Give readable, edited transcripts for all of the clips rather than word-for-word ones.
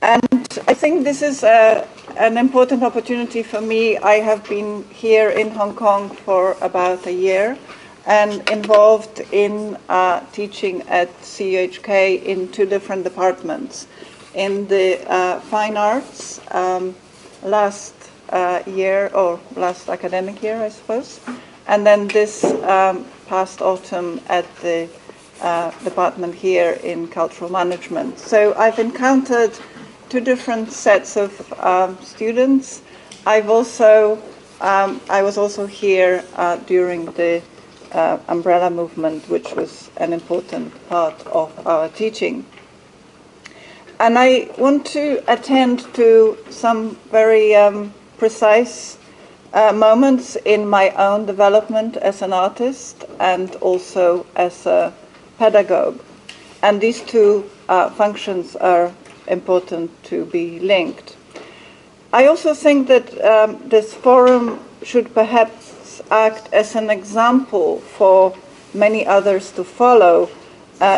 And I think this is an important opportunity for me. I have been here in Hong Kong for about a year and involved in teaching at CUHK in 2 different departments. In the fine arts last year, or last academic year, I suppose, and then this past autumn at the department here in cultural management. So I've encountered 2 different sets of students. I was also here during the umbrella movement, which was an important part of our teaching. And I want to attend to some very precise moments in my own development as an artist and also as a pedagogue. And these 2 functions are important to be linked. I also think that this forum should perhaps act as an example for many others to follow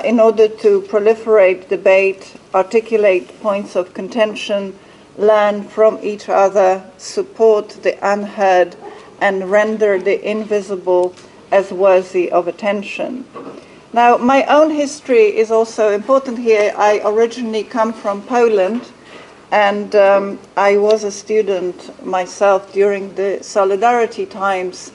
in order to proliferate debate, articulate points of contention, learn from each other, support the unheard, and render the invisible as worthy of attention. Now, my own history is also important here. I originally come from Poland, and I was a student myself during the Solidarity times,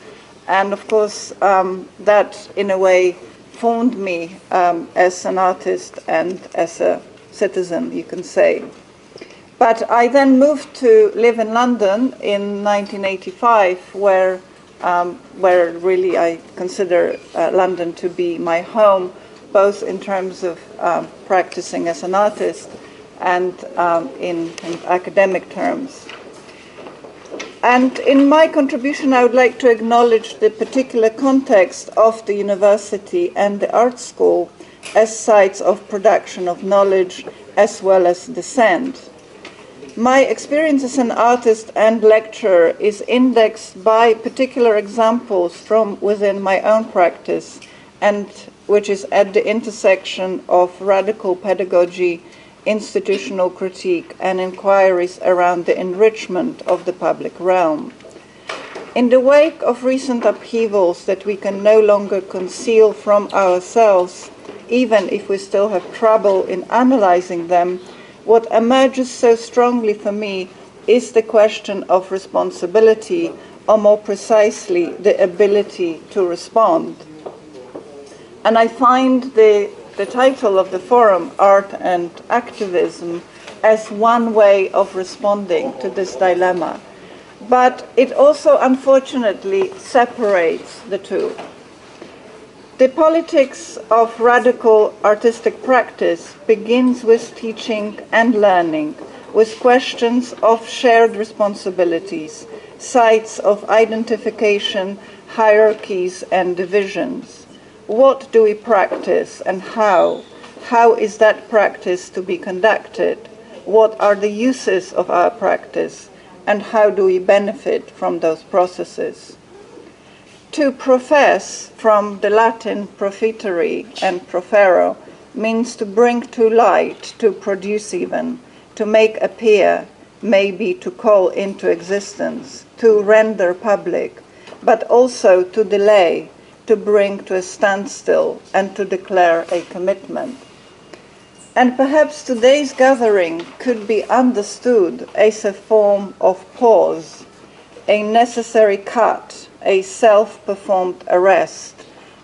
and of course that in a way formed me as an artist and as a citizen, you can say. But I then moved to live in London in 1985, where really I consider London to be my home, both in terms of practicing as an artist and in academic terms. And in my contribution, I would like to acknowledge the particular context of the university and the art school as sites of production of knowledge as well as dissent. My experience as an artist and lecturer is indexed by particular examples from within my own practice, and which is at the intersection of radical pedagogy, institutional critique, and inquiries around the enrichment of the public realm. In the wake of recent upheavals that we can no longer conceal from ourselves, even if we still have trouble in analyzing them, what emerges so strongly for me is the question of responsibility, or more precisely, the ability to respond. And I find the title of the forum, Art and Activism, as one way of responding to this dilemma. But it also, unfortunately, separates the 2. The politics of radical artistic practice begins with teaching and learning, with questions of shared responsibilities, sites of identification, hierarchies, and divisions. What do we practice and how? How is that practice to be conducted? What are the uses of our practice? And how do we benefit from those processes? To profess, from the Latin profitare and profero, means to bring to light, to produce even, to make appear, maybe to call into existence, to render public, but also to delay, to bring to a standstill, and to declare a commitment. And perhaps today's gathering could be understood as a form of pause, a necessary cut, a self-performed arrest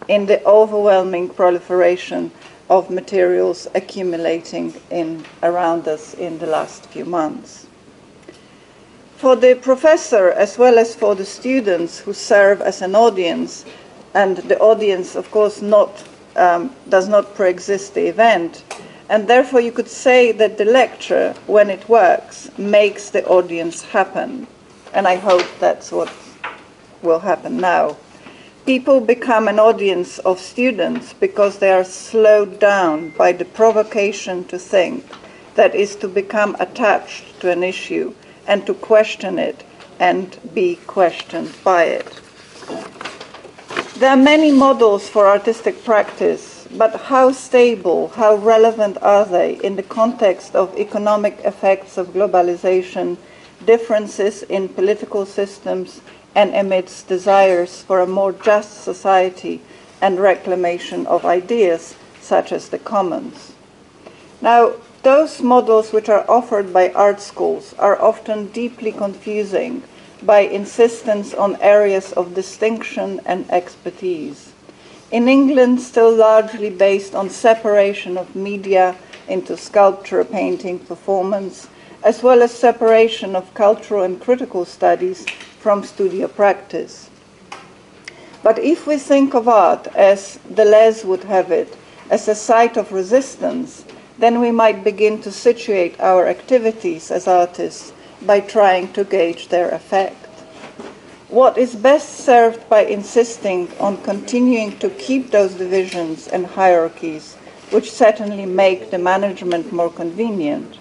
in the overwhelming proliferation of materials accumulating around us in the last few months. For the professor, as well as for the students who serve as an audience, and the audience, of course, does not pre-exist the event, and therefore you could say that the lecture, when it works, makes the audience happen. And I hope that's what will happen now. People become an audience of students because they are slowed down by the provocation to think, that is, to become attached to an issue and to question it and be questioned by it. There are many models for artistic practice, but how stable, how relevant are they in the context of economic effects of globalization, differences in political systems, and amidst desires for a more just society and reclamation of ideas such as the commons? Now, those models which are offered by art schools are often deeply confusing by insistence on areas of distinction and expertise. In England, still largely based on separation of media into sculpture, painting, performance, as well as separation of cultural and critical studies from studio practice. But if we think of art, as Deleuze would have it, as a site of resistance, then we might begin to situate our activities as artists by trying to gauge their effect. What is best served by insisting on continuing to keep those divisions and hierarchies, which certainly make the management more convenient?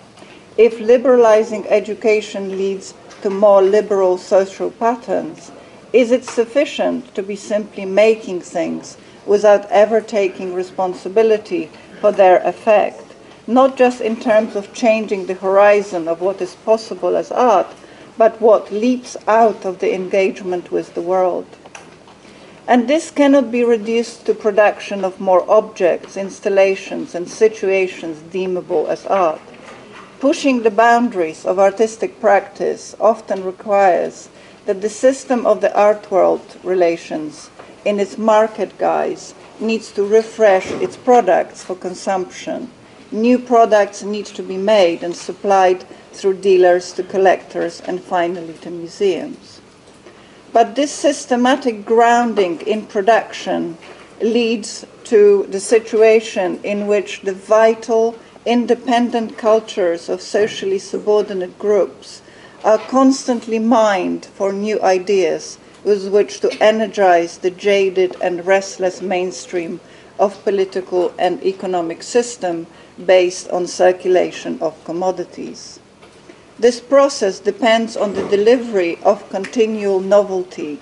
If liberalizing education leads to more liberal social patterns, is it sufficient to be simply making things without ever taking responsibility for their effect, not just in terms of changing the horizon of what is possible as art, but what leaps out of the engagement with the world? And this cannot be reduced to production of more objects, installations, and situations deemable as art. Pushing the boundaries of artistic practice often requires that the system of the art world relations, in its market guise, needs to refresh its products for consumption. New products need to be made and supplied through dealers to collectors and finally to museums. But this systematic grounding in production leads to the situation in which the vital, independent cultures of socially subordinate groups are constantly mined for new ideas with which to energize the jaded and restless mainstream of political and economic system based on circulation of commodities. This process depends on the delivery of continual novelty,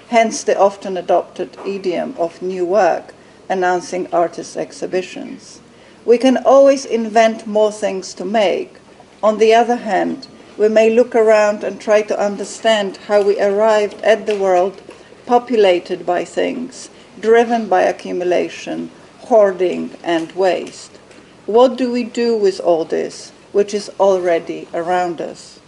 hence the often adopted idiom of new work, announcing artists' exhibitions. We can always invent more things to make. On the other hand, we may look around and try to understand how we arrived at the world populated by things, driven by accumulation, hoarding, and waste. What do we do with all this, which is already around us?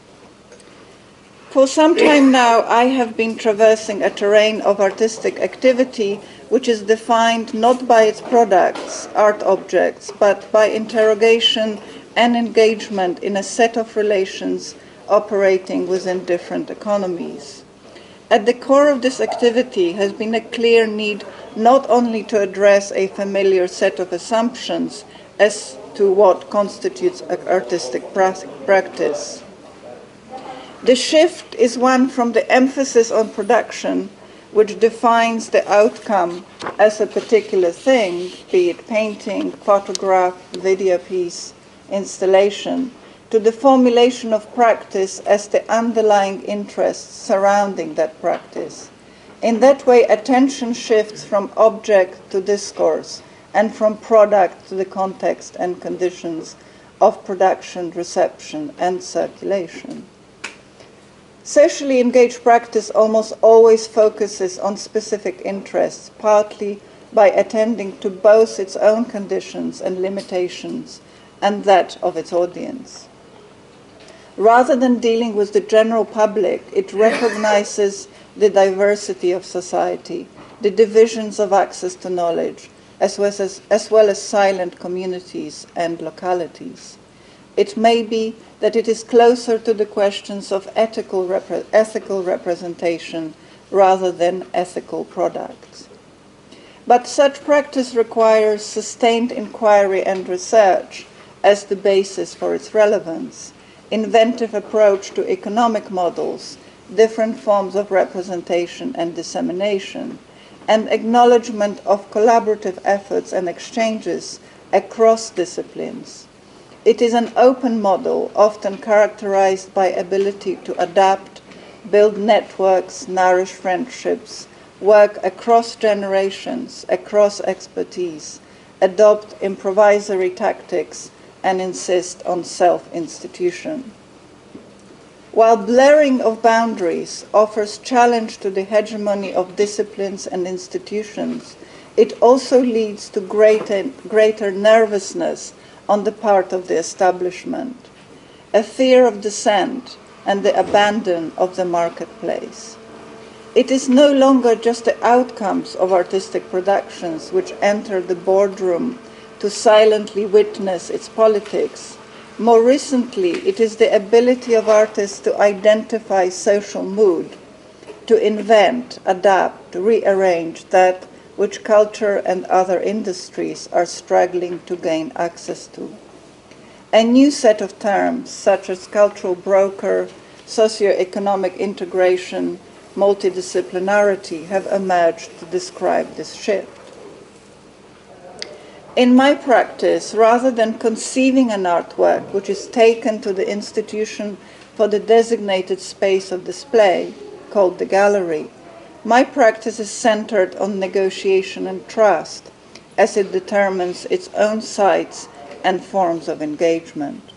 For some time now, I have been traversing a terrain of artistic activity which is defined not by its products, art objects, but by interrogation and engagement in a set of relations operating within different economies. At the core of this activity has been a clear need not only to address a familiar set of assumptions as to what constitutes artistic practice. The shift is one from the emphasis on production, which defines the outcome as a particular thing, be it painting, photograph, video piece, installation, to the formulation of practice as the underlying interests surrounding that practice. In that way, attention shifts from object to discourse, and from product to the context and conditions of production, reception, and circulation. Socially engaged practice almost always focuses on specific interests, partly by attending to both its own conditions and limitations and that of its audience. Rather than dealing with the general public, it recognizes the diversity of society, the divisions of access to knowledge, as well as silent communities and localities. It may be that it is closer to the questions of ethical representation rather than ethical products. But such practice requires sustained inquiry and research as the basis for its relevance, inventive approach to economic models, different forms of representation and dissemination, and acknowledgement of collaborative efforts and exchanges across disciplines. It is an open model, often characterized by ability to adapt, build networks, nourish friendships, work across generations, across expertise, adopt improvisory tactics, and insist on self-institution. While blurring of boundaries offers challenge to the hegemony of disciplines and institutions, it also leads to greater nervousness on the part of the establishment, a fear of dissent and the abandon of the marketplace. It is no longer just the outcomes of artistic productions which enter the boardroom to silently witness its politics. More recently, it is the ability of artists to identify social mood, to invent, adapt, rearrange that which culture and other industries are struggling to gain access to. A new set of terms, such as cultural broker, socio-economic integration, multidisciplinarity, have emerged to describe this shift. In my practice, rather than conceiving an artwork which is taken to the institution for the designated space of display, called the gallery, my practice is centered on negotiation and trust, as it determines its own sites and forms of engagement.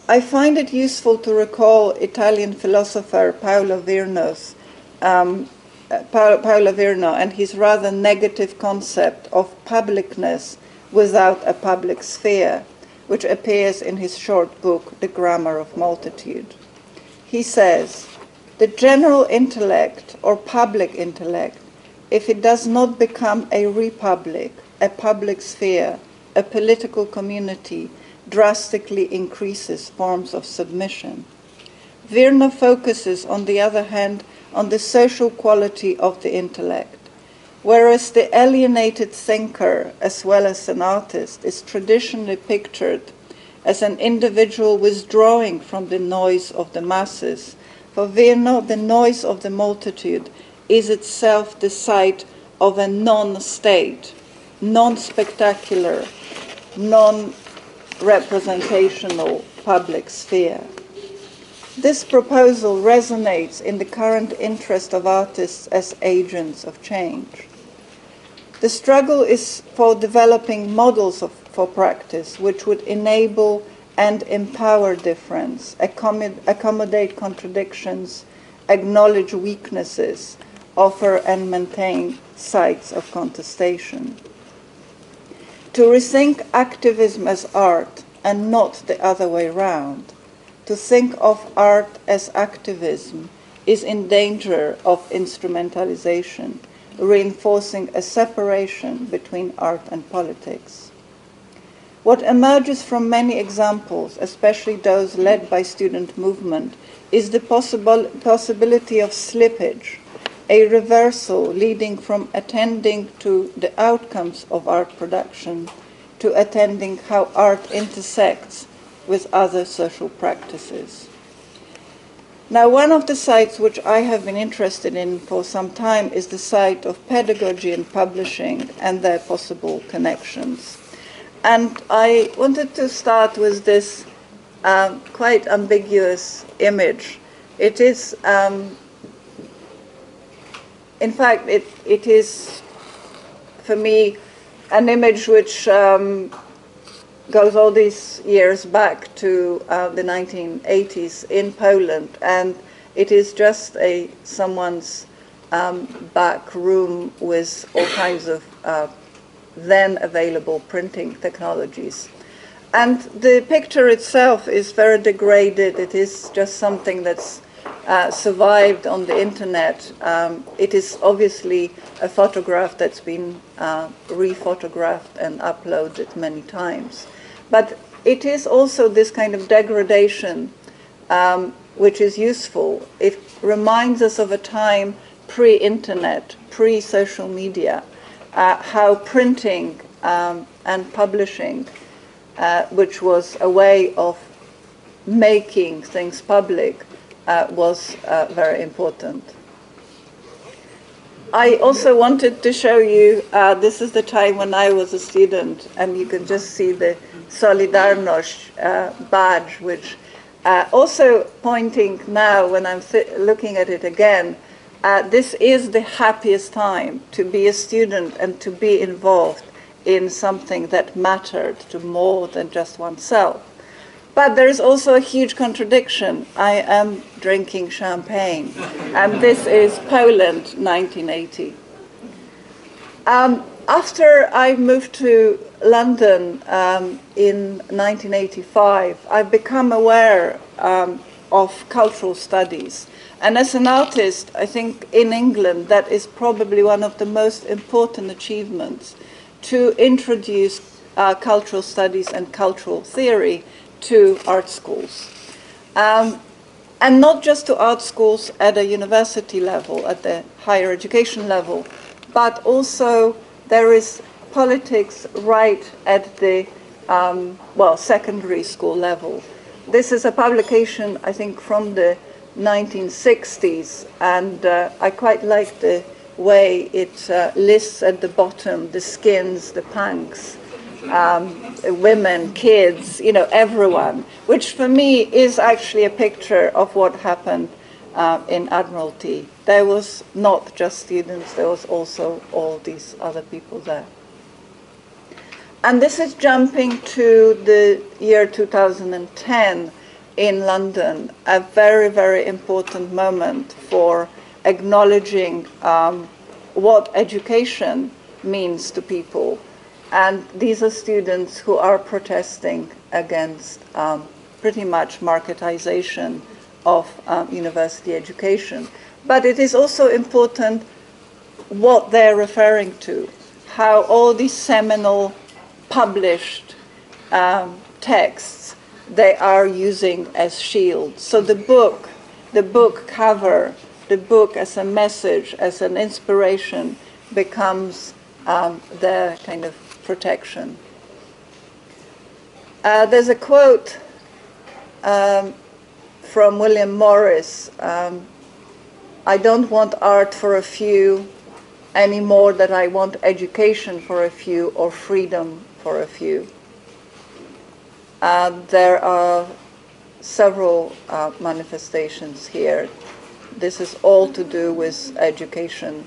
I find it useful to recall Italian philosopher Paolo Virno and his rather negative concept of publicness without a public sphere, which appears in his short book, The Grammar of Multitude. He says, "The general intellect or public intellect, if it does not become a republic, a public sphere, a political community, drastically increases forms of submission." Virno focuses, on the other hand, on the social quality of the intellect, whereas the alienated thinker, as well as an artist, is traditionally pictured as an individual withdrawing from the noise of the masses. For Virno, the noise of the multitude is itself the site of a non-state, non-spectacular, non-representational public sphere. This proposal resonates in the current interest of artists as agents of change. The struggle is for developing models for practice which would enable and empower difference, accommodate contradictions, acknowledge weaknesses, offer and maintain sites of contestation. To rethink activism as art and not the other way round, to think of art as activism, is in danger of instrumentalization, reinforcing a separation between art and politics. What emerges from many examples, especially those led by student movement, is the possibility of slippage, a reversal leading from attending to the outcomes of art production to attending how art intersects with other social practices. Now, one of the sites which I have been interested in for some time is the site of pedagogy and publishing and their possible connections. And I wanted to start with this quite ambiguous image. It is, in fact, it is, for me, an image which goes all these years back to the 1980s in Poland, and it is just someone's back room with all kinds of then available printing technologies. And the picture itself is very degraded. It is just something that's survived on the internet. It is obviously a photograph that's been re-photographed and uploaded many times. But it is also this kind of degradation which is useful. It reminds us of a time pre-internet, pre-social media, how printing and publishing, which was a way of making things public, was very important. I also wanted to show you, this is the time when I was a student, and you can just see the Solidarność badge, which also pointing now, when I'm looking at it again, this is the happiest time to be a student and to be involved in something that mattered to more than just oneself. But there is also a huge contradiction. I am drinking champagne, and this is Poland, 1980. After I moved to London in 1985, I've become aware of cultural studies. And as an artist, I think in England, that is probably one of the most important achievements, to introduce cultural studies and cultural theory to art schools. And not just to art schools at a university level, at the higher education level, but also there is politics right at the, secondary school level. This is a publication, I think, from the 1960s, and I quite like the way it lists at the bottom the skins, the punks, women, kids, everyone, which for me is actually a picture of what happened in Admiralty. There was not just students, there was also all these other people there. And this is jumping to the year 2010 in London, a very, very important moment for acknowledging what education means to people. And these are students who are protesting against pretty much marketization of university education. But it is also important what they're referring to, how all these seminal published texts they are using as shields. So the book cover, the book as a message, as an inspiration, becomes their kind of protection. There's a quote from William Morris, I don't want art for a few any more than I want education for a few or freedom for a few. There are several manifestations here. This is all to do with education.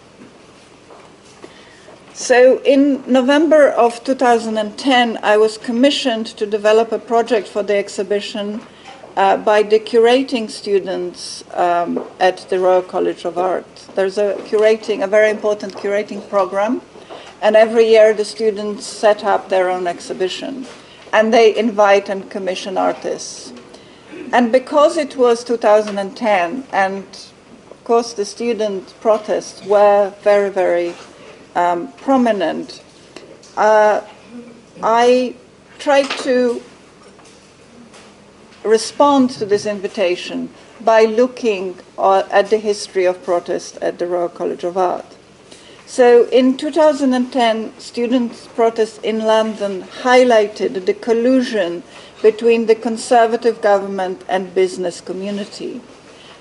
So in November of 2010, I was commissioned to develop a project for the exhibition by the curating students at the Royal College of Art. There's a very important curating program, and every year the students set up their own exhibition, and they invite and commission artists. And because it was 2010, and of course the student protests were very, very prominent, I tried to respond to this invitation by looking at the history of protest at the Royal College of Art. So in 2010, students' protests in London highlighted the collusion between the Conservative government and business community,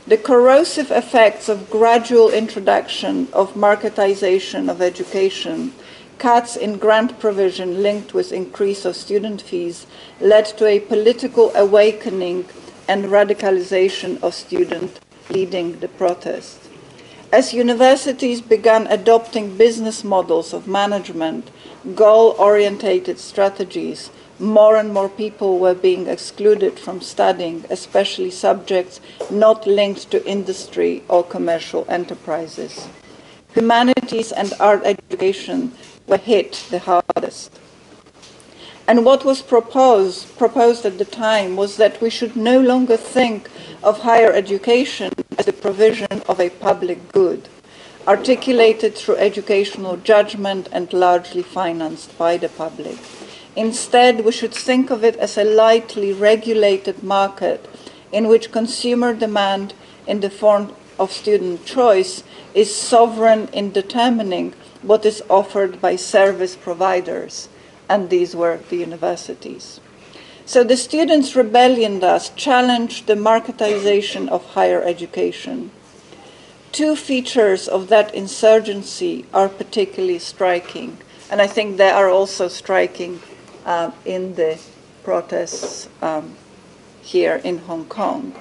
the corrosive effects of gradual introduction of marketization of education, cuts in grant provision linked with increase of student fees led to a political awakening and radicalization of students leading the protest. As universities began adopting business models of management, goal-orientated strategies, more and more people were being excluded from studying, especially subjects not linked to industry or commercial enterprises. Humanities and art education were hit the hardest. And what was proposed at the time was that we should no longer think of higher education as the provision of a public good, articulated through educational judgment and largely financed by the public. Instead, we should think of it as a lightly regulated market in which consumer demand in the form of student choice is sovereign in determining what is offered by service providers, and these were the universities. So the students' rebellion thus challenged the marketization of higher education. Two features of that insurgency are particularly striking, and I think they are also striking in the protests here in Hong Kong.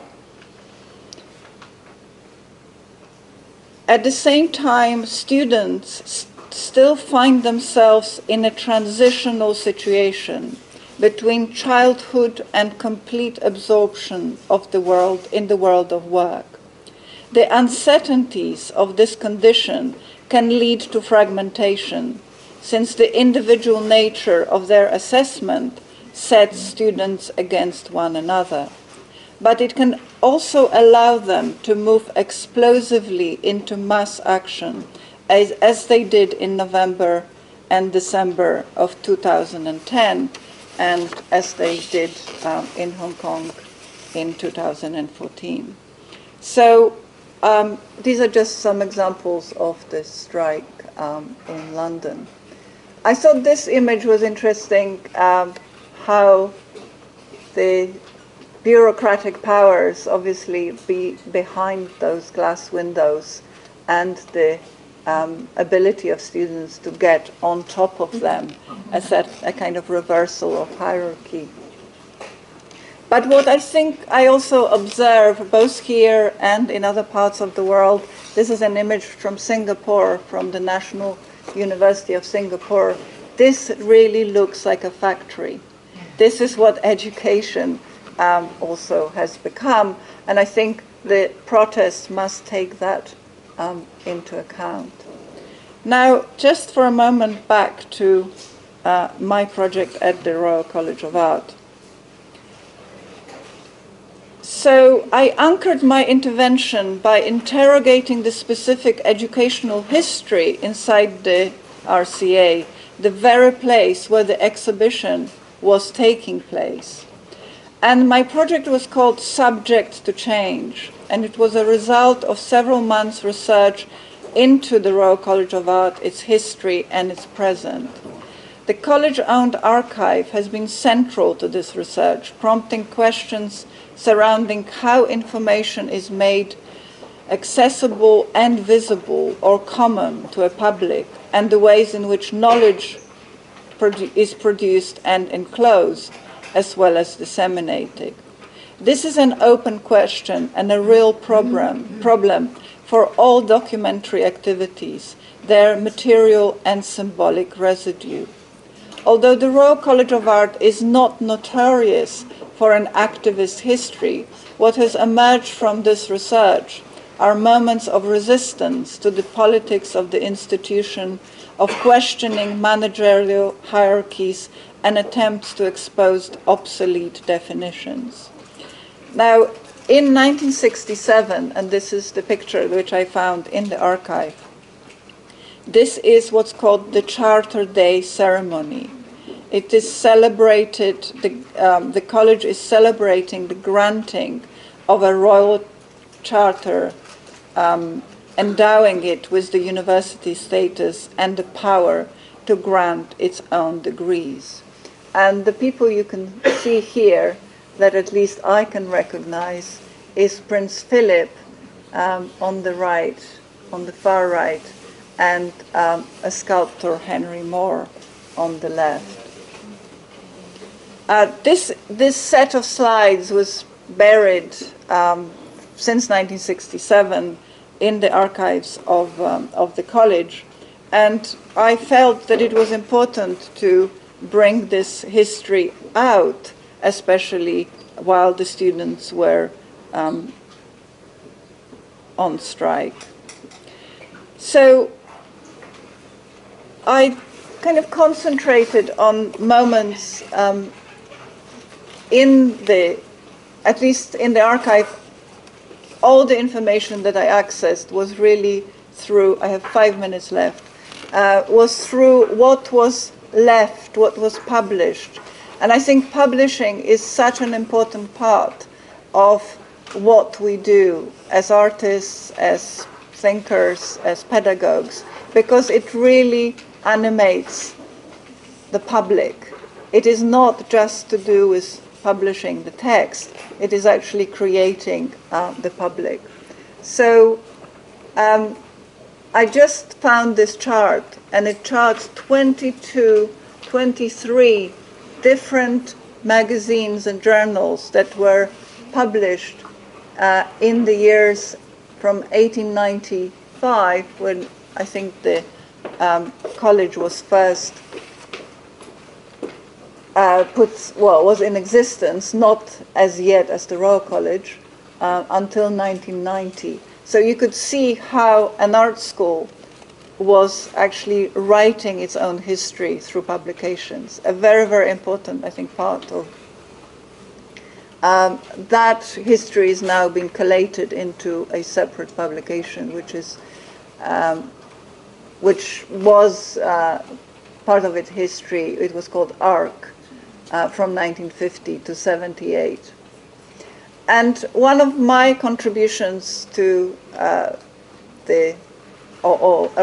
At the same time, students still find themselves in a transitional situation between childhood and complete absorption of the world in the world of work. The uncertainties of this condition can lead to fragmentation, since the individual nature of their assessment sets students against one another. But it can also allow them to move explosively into mass action, as they did in November and December of 2010, and as they did in Hong Kong in 2014. So these are just some examples of the strike in London. I thought this image was interesting, how the bureaucratic powers obviously be behind those glass windows, and the ability of students to get on top of them as a kind of reversal of hierarchy. But what I think I also observe both here and in other parts of the world, this is an image from Singapore, from the National University of Singapore. This really looks like a factory. This is what education also has become, and I think the protests must take that into account. Now, just for a moment back to my project at the Royal College of Art. So I anchored my intervention by interrogating the specific educational history inside the RCA, the very place where the exhibition was taking place. And my project was called Subject to Change, and it was a result of several months' research into the Royal College of Art, its history, and its present. The college-owned archive has been central to this research, prompting questions surrounding how information is made accessible and visible or common to a public, and the ways in which knowledge is produced and enclosed, as well as disseminated. This is an open question and a real problem for all documentary activities, their material and symbolic residue. Although the Royal College of Art is not notorious for an activist history, what has emerged from this research are moments of resistance to the politics of the institution, of questioning managerial hierarchies, and attempts to expose obsolete definitions. Now, in 1967, and this is the picture which I found in the archive, this is what's called the Charter Day ceremony. It is celebrated, the college is celebrating the granting of a royal charter, endowing it with the university status and the power to grant its own degrees. And the people you can see here, that at least I can recognize, is Prince Philip on the right, on the far right, and a sculptor, Henry Moore, on the left. This set of slides was buried since 1967 in the archives of the college, and I felt that it was important to bring this history out, especially while the students were on strike. So I kind of concentrated on moments at least in the archive. All the information that I accessed was really through, I have 5 minutes left, was through what was left, what was published. And I think publishing is such an important part of what we do as artists, as thinkers, as pedagogues, because it really animates the public. It is not just to do with publishing the text, it is actually creating the public. So I just found this chart, and it charts 23 different magazines and journals that were published in the years from 1895, when I think the college was first was in existence, not as yet as the Royal College, until 1990. So you could see how an art school was actually writing its own history through publications. A very, very important, I think, part of that history is now being collated into a separate publication, which was part of its history. It was called CUHK from 1950 to 78. And one of my contributions to a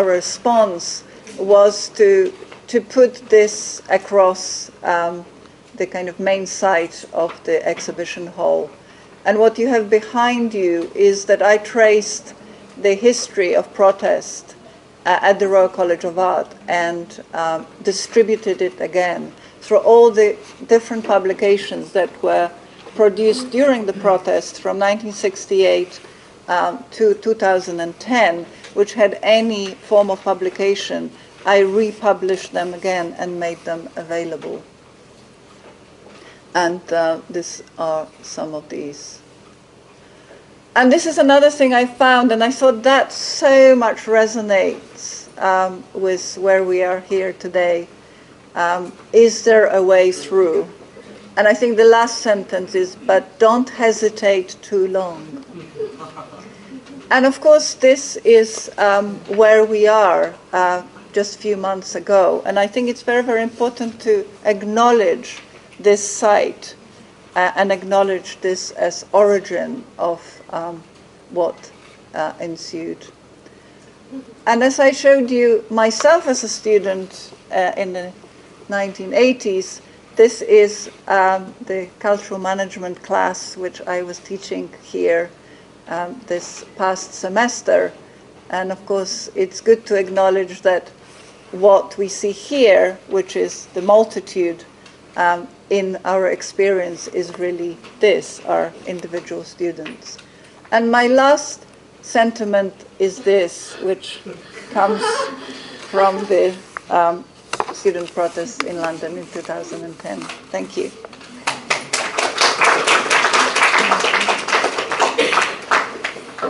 response was to put this across the kind of main site of the exhibition hall. And what you have behind you is that I traced the history of protest at the Royal College of Art and distributed it again through all the different publications that were produced during the protest from 1968 to 2010, which had any form of publication. I republished them again and made them available. And these are some of these. And this is another thing I found, and I thought that so much resonates with where we are here today. Is there a way through? And I think the last sentence is, but don't hesitate too long. And of course, this is where we are just a few months ago. And I think it's very, very important to acknowledge this site and acknowledge this as origin of what ensued. And as I showed you myself as a student in the 1980s, this is the cultural management class which I was teaching here this past semester. And of course, it's good to acknowledge that what we see here, which is the multitude in our experience, is really this, our individual students. And my last sentiment is this, which comes from the student protests in London in 2010. Thank you.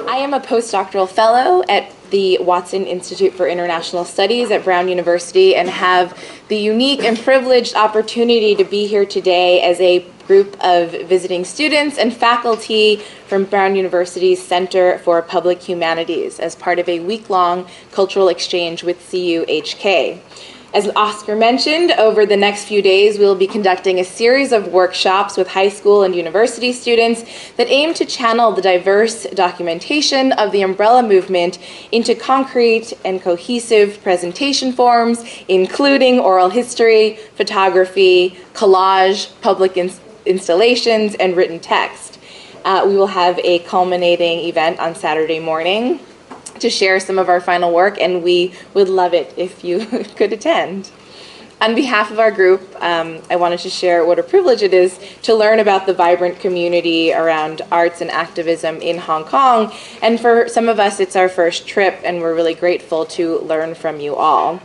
I am a postdoctoral fellow at the Watson Institute for International Studies at Brown University and have the unique and privileged opportunity to be here today as a group of visiting students and faculty from Brown University's Center for Public Humanities as part of a week-long cultural exchange with CUHK. As Oscar mentioned, over the next few days, we'll be conducting a series of workshops with high school and university students that aim to channel the diverse documentation of the umbrella movement into concrete and cohesive presentation forms, including oral history, photography, collage, public installations, and written text. We will have a culminating event on Saturday morning to share some of our final work, and we would love it if you could attend. On behalf of our group, I wanted to share what a privilege it is to learn about the vibrant community around arts and activism in Hong Kong. And for some of us, it's our first trip, and we're really grateful to learn from you all.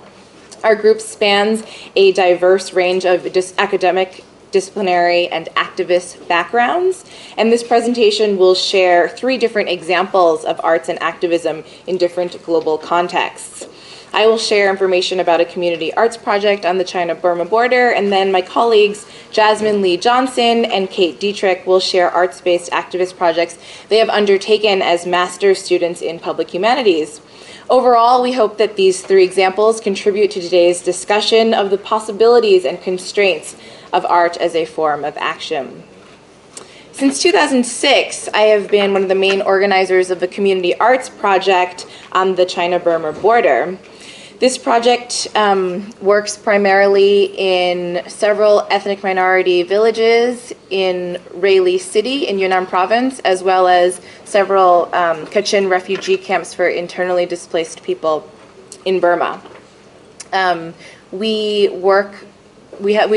Our group spans a diverse range of academic, disciplinary, and activist backgrounds, and this presentation will share 3 different examples of arts and activism in different global contexts. I will share information about a community arts project on the China-Burma border, and then my colleagues Jasmine Lee Johnson and Kate Dietrich will share arts-based activist projects they have undertaken as master's students in public humanities. Overall, we hope that these 3 examples contribute to today's discussion of the possibilities and constraints of art as a form of action. Since 2006, I have been one of the main organizers of the Community Arts Project on the China-Burma border. This project works primarily in several ethnic minority villages in Raili City in Yunnan Province, as well as several Kachin refugee camps for internally displaced people in Burma. We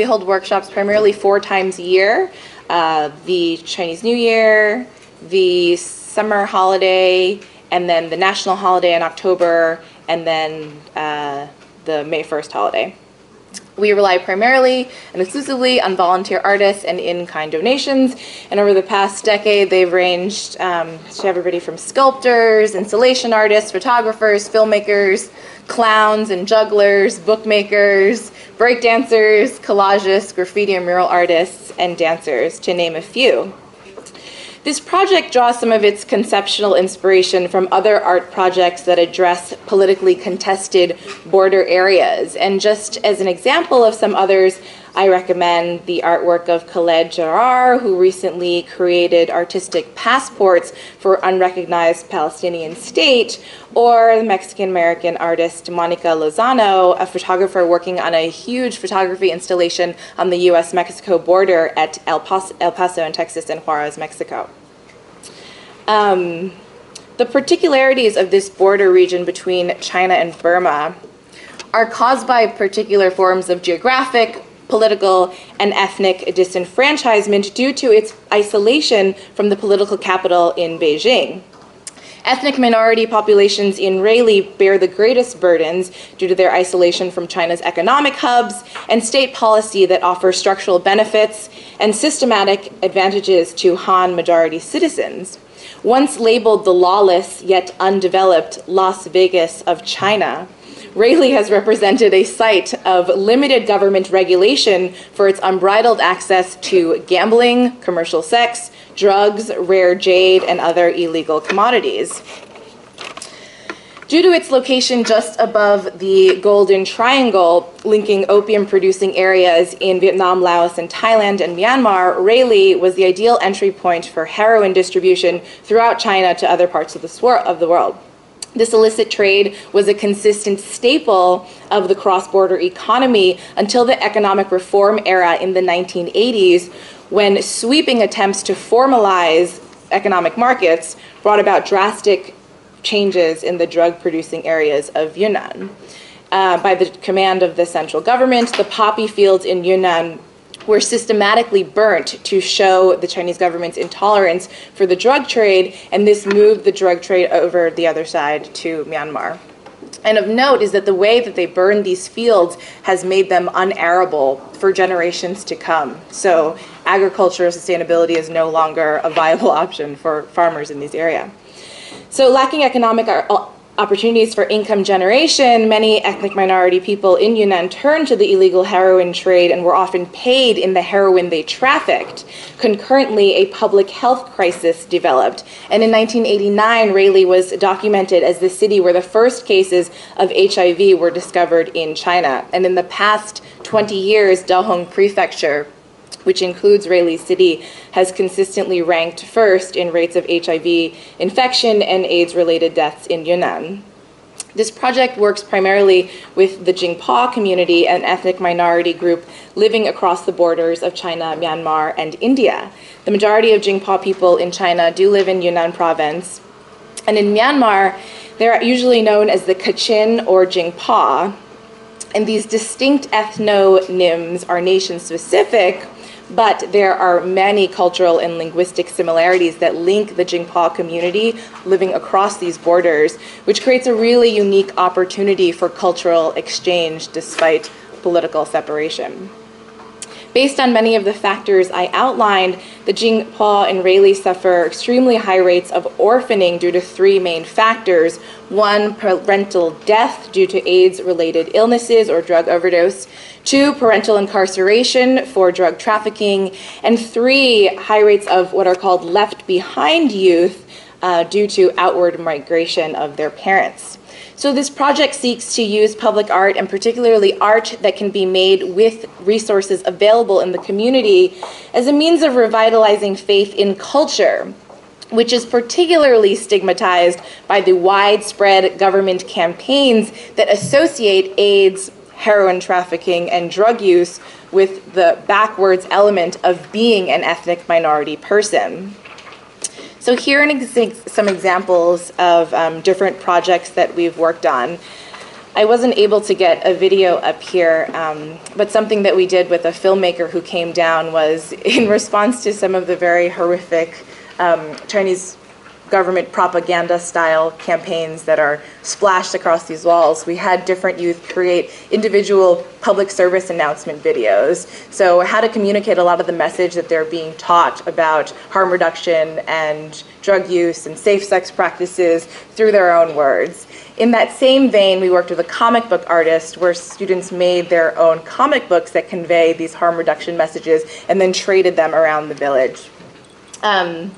hold workshops primarily 4 times a year, the Chinese New Year, the summer holiday, and then the national holiday in October, and then the May 1st holiday. We rely primarily and exclusively on volunteer artists and in-kind donations, and over the past decade they've ranged to everybody from sculptors, installation artists, photographers, filmmakers, clowns and jugglers, bookmakers, breakdancers, collagists, graffiti and mural artists, and dancers, to name a few. This project draws some of its conceptual inspiration from other art projects that address politically contested border areas. And just as an example of some others, I recommend the artwork of Khaled Jarrar, who recently created artistic passports for unrecognized Palestinian state, or the Mexican-American artist Monica Lozano, a photographer working on a huge photography installation on the US-Mexico border at El Paso in Texas and Juarez, Mexico. The particularities of this border region between China and Burma are caused by particular forms of geographic, political, and ethnic disenfranchisement due to its isolation from the political capital in Beijing. Ethnic minority populations in Rayleigh bear the greatest burdens due to their isolation from China's economic hubs and state policy that offers structural benefits and systematic advantages to Han majority citizens. Once labeled the lawless yet undeveloped Las Vegas of China, Rayleigh has represented a site of limited government regulation for its unbridled access to gambling, commercial sex, drugs, rare jade, and other illegal commodities. Due to its location just above the Golden Triangle, linking opium-producing areas in Vietnam, Laos, and Thailand and Myanmar, Rayleigh was the ideal entry point for heroin distribution throughout China to other parts of the world. This illicit trade was a consistent staple of the cross-border economy until the economic reform era in the 1980s, when sweeping attempts to formalize economic markets brought about drastic changes in the drug-producing areas of Yunnan. By the command of the central government, the poppy fields in Yunnan were systematically burnt to show the Chinese government's intolerance for the drug trade, and this moved the drug trade over the other side to Myanmar. And of note is that the way that they burned these fields has made them unarable for generations to come. So agricultural sustainability is no longer a viable option for farmers in these areas. So lacking economic opportunities for income generation, many ethnic minority people in Yunnan turned to the illegal heroin trade and were often paid in the heroin they trafficked. Concurrently, a public health crisis developed. And in 1989, Rayleigh was documented as the city where the first cases of HIV were discovered in China. And in the past 20 years, Dahong Prefecture, which includes Rayleigh City, has consistently ranked first in rates of HIV infection and AIDS-related deaths in Yunnan. This project works primarily with the Jingpo community, an ethnic minority group living across the borders of China, Myanmar, and India. The majority of Jingpo people in China do live in Yunnan province, and in Myanmar, they're usually known as the Kachin or Jingpo, and these distinct ethnonyms are nation-specific, but there are many cultural and linguistic similarities that link the Jingpo community living across these borders, which creates a really unique opportunity for cultural exchange despite political separation. Based on many of the factors I outlined, the Jingpo and Rayleigh suffer extremely high rates of orphaning due to three main factors. One, parental death due to AIDS-related illnesses or drug overdose. Two, parental incarceration for drug trafficking. And three, high rates of what are called left behind youth due to outward migration of their parents. So this project seeks to use public art, and particularly art that can be made with resources available in the community, as a means of revitalizing faith in culture, which is particularly stigmatized by the widespread government campaigns that associate AIDS, heroin trafficking, and drug use with the backwards element of being an ethnic minority person. So here are some examples of different projects that we've worked on. I wasn't able to get a video up here, but something that we did with a filmmaker who came down was in response to some of the very horrific Chinese government propaganda-style campaigns that are splashed across these walls. We had different youth create individual public service announcement videos. So how to communicate a lot of the message that they're being taught about harm reduction and drug use and safe sex practices through their own words. In that same vein, we worked with a comic book artist where students made their own comic books that convey these harm reduction messages and then traded them around the village. On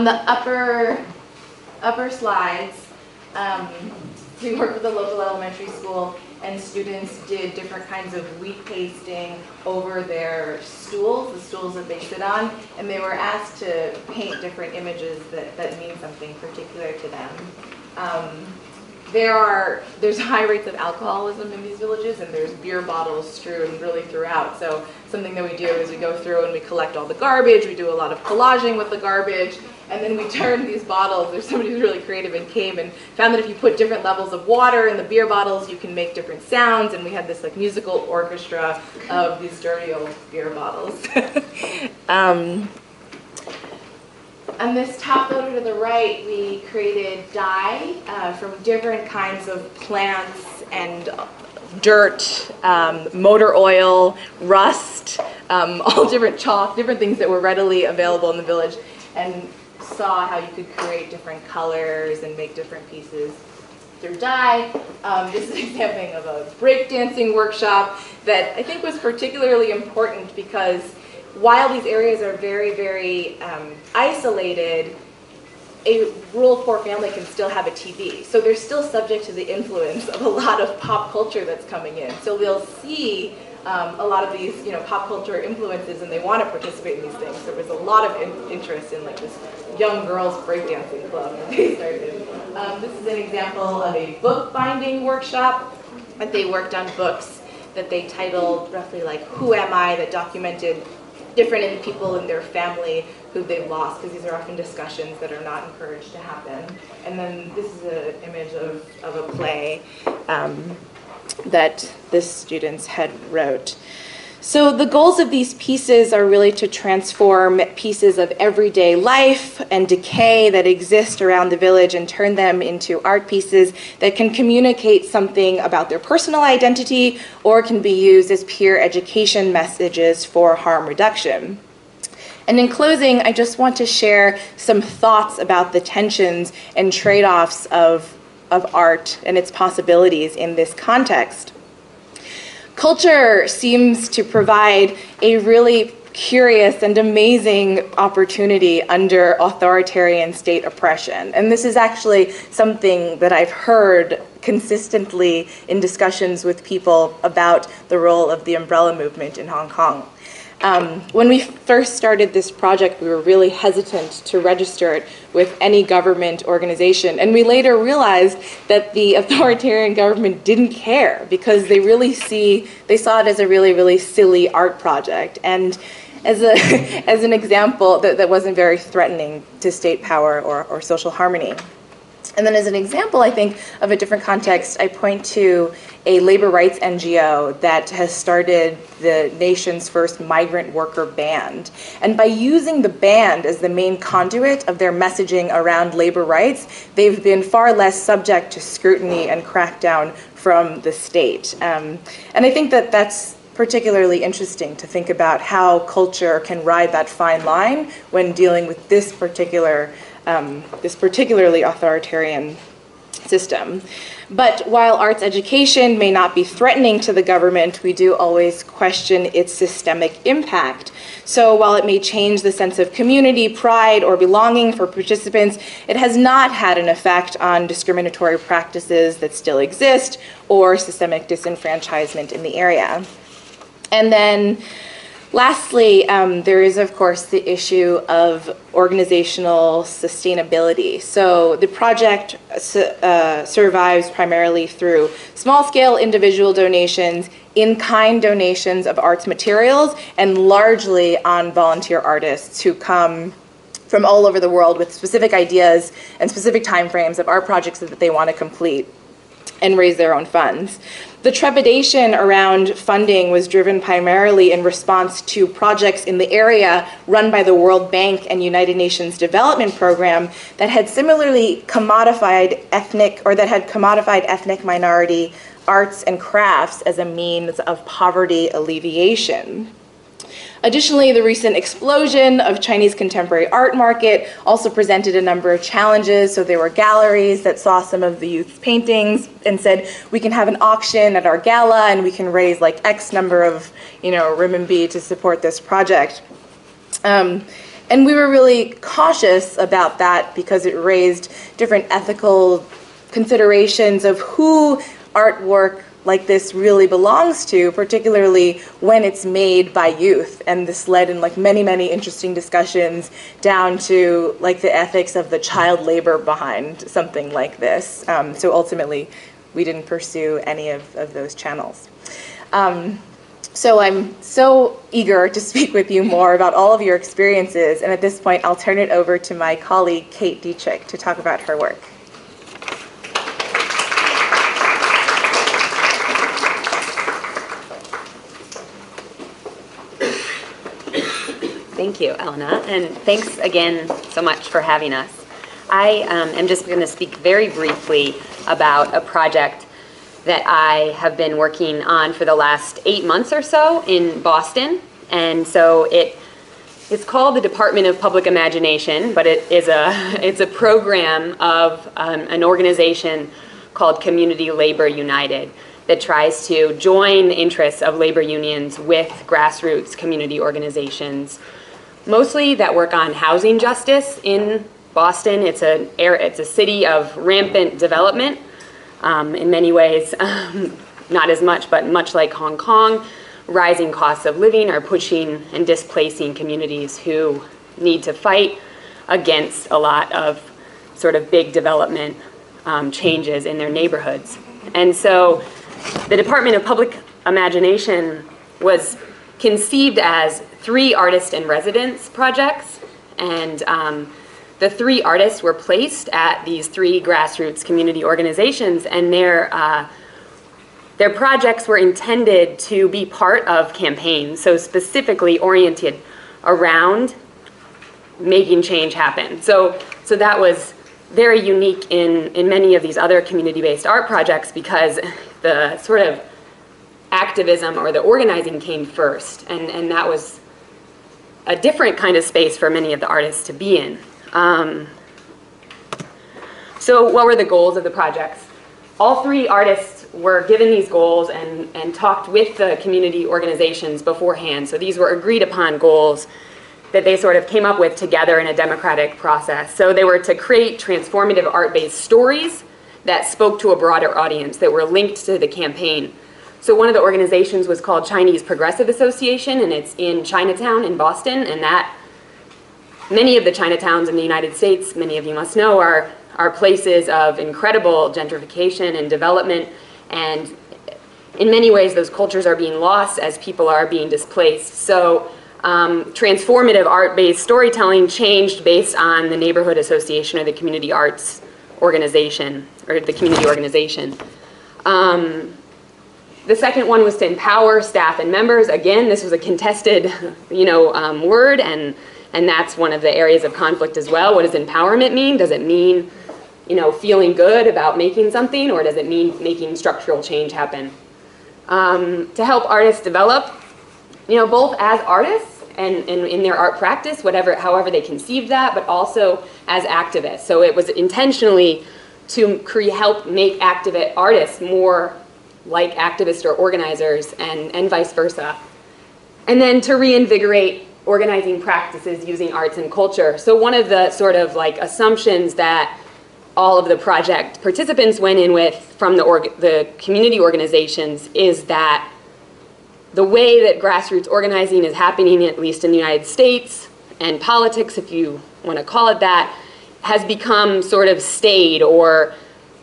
the upper slides, we worked with a local elementary school, and students did different kinds of wheat pasting over their stools, the stools that they sit on, and they were asked to paint different images that mean something particular to them. There's high rates of alcoholism in these villages, and there's beer bottles strewn really throughout. So something that we do is we go through and we collect all the garbage, we do a lot of collaging with the garbage, and then we turn these bottles. There's somebody who's really creative and came and found that if you put different levels of water in the beer bottles, you can make different sounds, and we had this like musical orchestra of these dirty old beer bottles. On this top photo to the right, we created dye from different kinds of plants and dirt, motor oil, rust, all different chalk, different things that were readily available in the village, and saw how you could create different colors and make different pieces through dye. This is an example of a breakdancing workshop that I think was particularly important because while these areas are very, very isolated, a rural poor family can still have a TV. So they're still subject to the influence of a lot of pop culture that's coming in. So they'll see a lot of these, pop culture influences, and they want to participate in these things. There was a lot of interest in like this young girls breakdancing club that they started. This is an example of a book binding workshop that they worked on books that they titled roughly like "Who Am I?" that documented different people in their family who they've lost, because these are often discussions that are not encouraged to happen. And then this is an image of a play that the students had wrote. So the goals of these pieces are really to transform pieces of everyday life and decay that exist around the village and turn them into art pieces that can communicate something about their personal identity or can be used as peer education messages for harm reduction. And in closing, I just want to share some thoughts about the tensions and trade-offs of art and its possibilities in this context. Culture seems to provide a really curious and amazing opportunity under authoritarian state oppression. And this is actually something that I've heard consistently in discussions with people about the role of the umbrella movement in Hong Kong. When we first started this project, we were really hesitant to register it with any government organization. And we later realized that the authoritarian government didn't care because they saw it as a really, really silly art project. And as an example, that wasn't very threatening to state power or social harmony. And then as an example, I think, of a different context, I point to a labor rights NGO that has started the nation's first migrant worker band. And by using the band as the main conduit of their messaging around labor rights, they've been far less subject to scrutiny and crackdown from the state. And I think that that's particularly interesting to think about how culture can ride that fine line when dealing with this particularly authoritarian system. But while arts education may not be threatening to the government, we do always question its systemic impact. So while it may change the sense of community, pride, or belonging for participants, it has not had an effect on discriminatory practices that still exist or systemic disenfranchisement in the area. And then lastly, there is, of course, the issue of organizational sustainability. So the project survives primarily through small-scale individual donations, in-kind donations of arts materials, and largely on volunteer artists who come from all over the world with specific ideas and specific timeframes of art projects that they want to complete and raise their own funds. The trepidation around funding was driven primarily in response to projects in the area run by the World Bank and United Nations Development Program that had similarly commodified ethnic minority arts and crafts as a means of poverty alleviation. Additionally, the recent explosion of Chinese contemporary art market also presented a number of challenges. So there were galleries that saw some of the youth's paintings and said, we can have an auction at our gala and we can raise like X number of, renminbi to support this project. And we were really cautious about that because it raised different ethical considerations of who artwork like this really belongs to, particularly when it's made by youth. And this led in like many, many interesting discussions down to like the ethics of the child labor behind something like this. So ultimately, we didn't pursue any of those channels. So I'm so eager to speak with you more about all of your experiences. And at this point, I'll turn it over to my colleague, Kate Dietrich, to talk about her work. Thank you, Elena, and thanks again so much for having us. I am just going to speak very briefly about a project that I have been working on for the last 8 months or so in Boston. And so it's called the Department of Public Imagination, but it's a program of an organization called Community Labor United that tries to join the interests of labor unions with grassroots community organizations, mostly that work on housing justice in Boston. It's a city of rampant development in many ways, not as much, but much like Hong Kong. Rising costs of living are pushing and displacing communities who need to fight against a lot of sort of big development changes in their neighborhoods. And so the Department of Public Imagination was conceived as 3 artist-in-residence projects, and the 3 artists were placed at these 3 grassroots community organizations, and their projects were intended to be part of campaigns, so specifically oriented around making change happen. So that was very unique in many of these other community-based art projects because the sort of activism or the organizing came first, and that was a different kind of space for many of the artists to be in. So what were the goals of the projects? All 3 artists were given these goals and talked with the community organizations beforehand. So these were agreed upon goals that they sort of came up with together in a democratic process. So they were to create transformative art-based stories that spoke to a broader audience that were linked to the campaign. So one of the organizations was called Chinese Progressive Association, and it's in Chinatown in Boston, and that many of the Chinatowns in the United States, many of you must know, are places of incredible gentrification and development, and in many ways those cultures are being lost as people are being displaced. So transformative art-based storytelling changed based on the neighborhood association or the community arts organization, or the community organization. The second one was to empower staff and members. Again, this was a contested, word, and that's one of the areas of conflict as well. What does empowerment mean? Does it mean, feeling good about making something, or does it mean making structural change happen? To help artists develop, both as artists and in their art practice, however they conceived that, but also as activists. So it was intentionally to help make artists more like activists or organizers, and vice versa. And then to reinvigorate organizing practices using arts and culture. So one of the sort of like assumptions that all of the project participants went in with from the community organizations is that the way that grassroots organizing is happening, at least in the United States, and politics, if you want to call it that, has become sort of staid or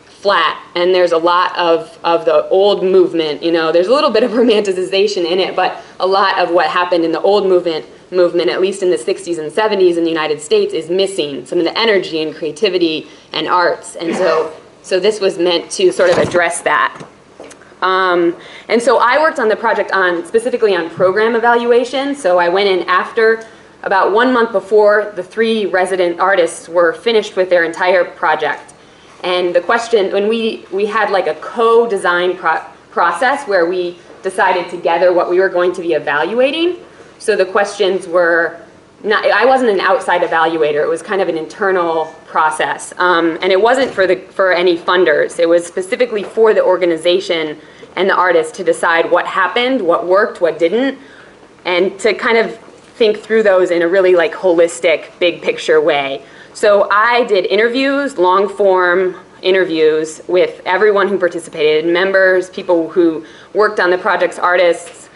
flat, and there's a lot of the old movement, there's a little bit of romanticization in it, but a lot of what happened in the old movement, at least in the 60s and 70s in the United States, is missing some of the energy and creativity and arts, and so this was meant to sort of address that. And so I worked on the project specifically on program evaluation. So I went in after, about 1 month before the 3 resident artists were finished with their entire project. And the question, when we had like a co-design process where we decided together what we were going to be evaluating. So the questions were, I wasn't an outside evaluator, it was kind of an internal process. And it wasn't for any funders, it was specifically for the organization and the artist to decide what happened, what worked, what didn't, and to kind of think through those in a really like holistic, big picture way. So I did interviews, long form interviews with everyone who participated, members, people who worked on the project's artists,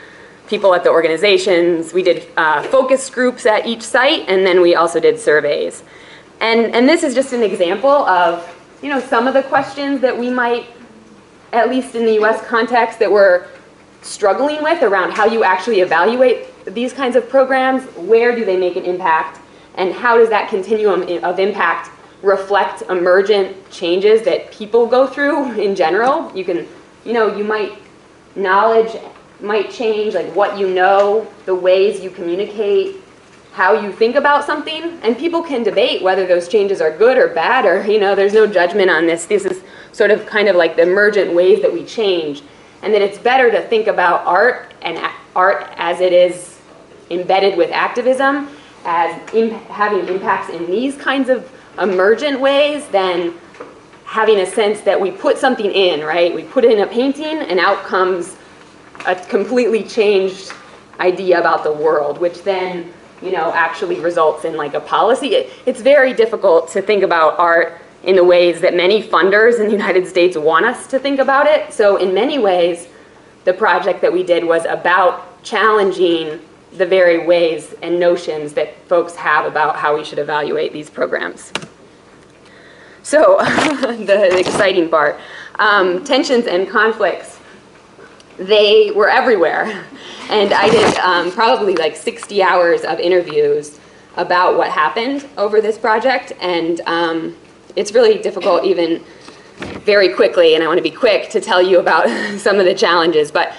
people at the organizations. We did focus groups at each site, and then we also did surveys. And this is just an example of, you know, some of the questions that we might, at least in the US context, that we're struggling with around how you actually evaluate these kinds of programs. Where do they make an impact? And how does that continuum of impact reflect emergent changes that people go through in general? You can, you know, knowledge might change, like what you know, the ways you communicate, how you think about something, and people can debate whether those changes are good or bad, or, you know, there's no judgment on this. This is sort of kind of like the emergent ways that we change, and that it's better to think about art and art as it is embedded with activism as having impacts in these kinds of emergent ways than having a sense that we put something in, right? We put in a painting and out comes a completely changed idea about the world, which then, you know, actually results in like a policy. It's very difficult to think about art in the ways that many funders in the United States want us to think about it. So in many ways, the project that we did was about challenging the very ways and notions that folks have about how we should evaluate these programs. So the exciting part, tensions and conflicts, they were everywhere. And I did probably like 60 hours of interviews about what happened over this project. And it's really difficult even very quickly, and I want to be quick to tell you about some of the challenges. But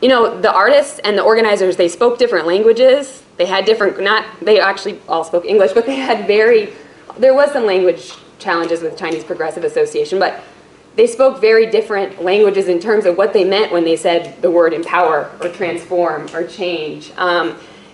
you know, the artists and the organizers, they spoke different languages. They had different, they actually all spoke English, but they had there was some language challenges with Chinese Progressive Association, but they spoke very different languages in terms of what they meant when they said the word empower or transform or change.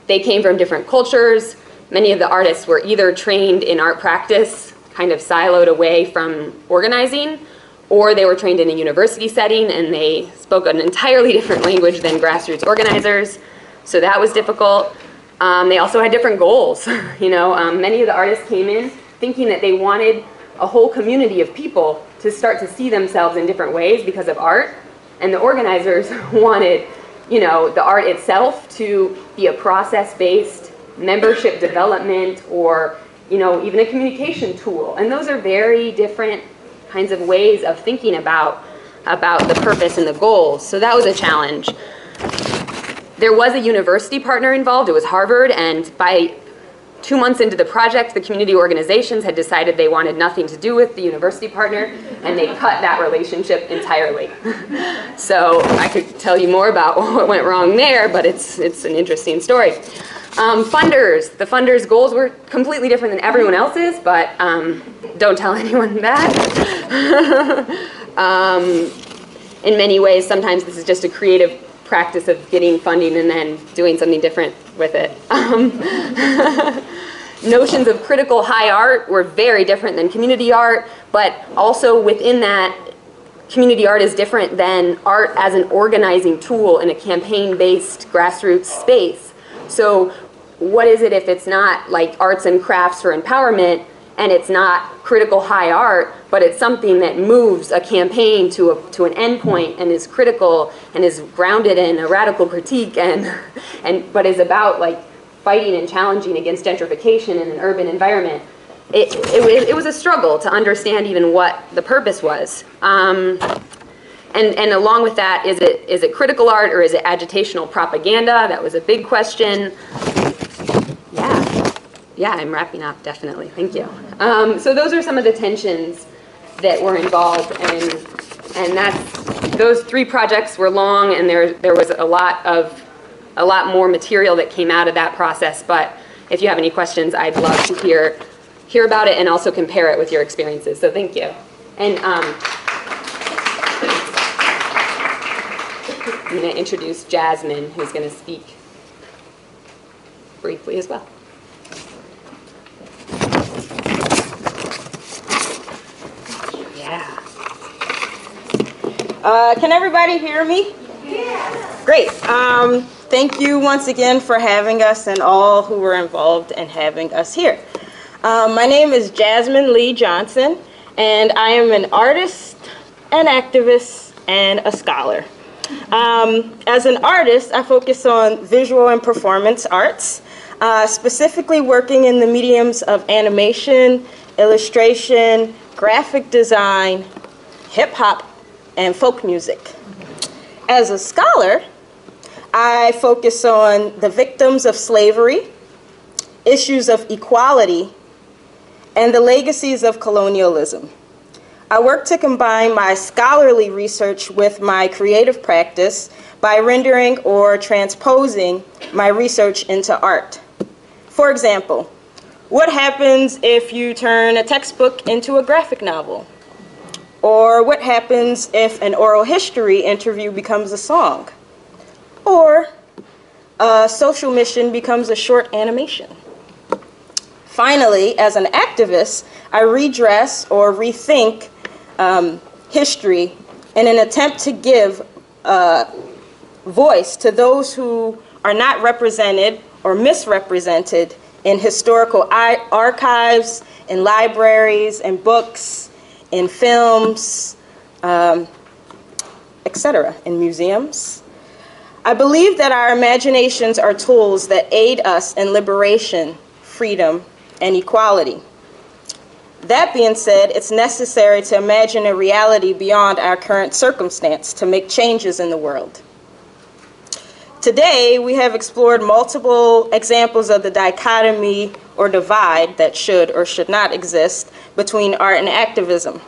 They came from different cultures. Many of the artists were either trained in art practice, kind of siloed away from organizing, or they were trained in a university setting and they spoke an entirely different language than grassroots organizers. So that was difficult. They also had different goals. You know, many of the artists came in thinking that they wanted a whole community of people to start to see themselves in different ways because of art. And the organizers wanted, you know, the art itself to be a process-based membership development or, you know, even a communication tool. And those are very different kinds of ways of thinking about the purpose and the goals. So that was a challenge. There was a university partner involved. It was Harvard, and by 2 months into the project, the community organizations had decided they wanted nothing to do with the university partner, and they cut that relationship entirely. So I could tell you more about what went wrong there, but it's an interesting story. Funders. The funders' goals were completely different than everyone else's, but don't tell anyone that. In many ways, sometimes this is just a creative practice of getting funding and then doing something different with it. Notions of critical high art were very different than community art, but also within that, community art is different than art as an organizing tool in a campaign-based grassroots space. So what is it if it's not like arts and crafts for empowerment, and it's not critical high art, but it's something that moves a campaign to an endpoint and is critical and is grounded in a radical critique but is about like fighting and challenging against gentrification in an urban environment. It was a struggle to understand even what the purpose was. And along with that, is it critical art or is it agitational propaganda? That was a big question. Yeah, I'm wrapping up, definitely. Thank you. So those are some of the tensions that were involved, and that's those 3 projects were long, and there was a lot more material that came out of that process. But if you have any questions, I'd love to hear about it and also compare it with your experiences. So thank you. And I'm going to introduce Jasmine, who's going to speak briefly as well. Yeah. Can everybody hear me? Yeah. Great. Thank you once again for having us and all who were involved in having us here. My name is Jasmine Lee Johnson, and I am an artist, an activist, and a scholar. As an artist, I focus on visual and performance arts, specifically working in the mediums of animation, illustration, graphic design, hip-hop, and folk music. As a scholar, I focus on the victims of slavery, issues of equality, and the legacies of colonialism. I work to combine my scholarly research with my creative practice by rendering or transposing my research into art. For example, what happens if you turn a textbook into a graphic novel? Or what happens if an oral history interview becomes a song? Or a social mission becomes a short animation? Finally, as an activist, I redress or rethink history in an attempt to give voice to those who are not represented or misrepresented in historical archives, in libraries, in books, in films, etc., in museums. I believe that our imaginations are tools that aid us in liberation, freedom, and equality. That being said, it's necessary to imagine a reality beyond our current circumstance to make changes in the world. Today, we have explored multiple examples of the dichotomy or divide that should or should not exist between art and activism.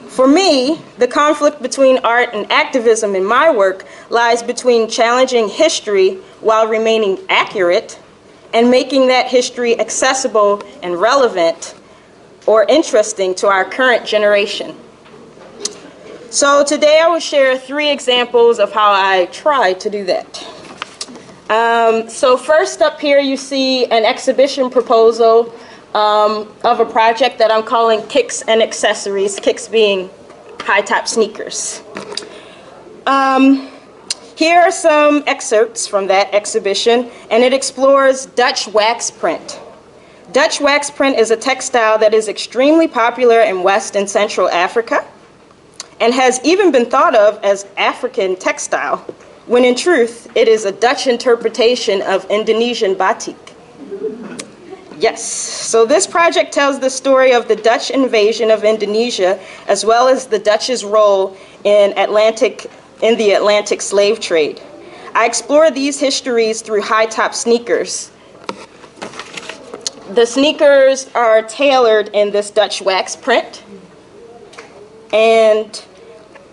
For me, the conflict between art and activism in my work lies between challenging history while remaining accurate and making that history accessible and relevant or interesting to our current generation. So today I will share 3 examples of how I try to do that. So first up here you see an exhibition proposal of a project that I'm calling Kicks and Accessories, kicks being high-top sneakers. Here are some excerpts from that exhibition, and it explores Dutch wax print. Dutch wax print is a textile that is extremely popular in West and Central Africa and has even been thought of as African textile, when in truth, it is a Dutch interpretation of Indonesian batik. Yes, so this project tells the story of the Dutch invasion of Indonesia, as well as the Dutch's role in the Atlantic slave trade. I explore these histories through high-top sneakers. The sneakers are tailored in this Dutch wax print, and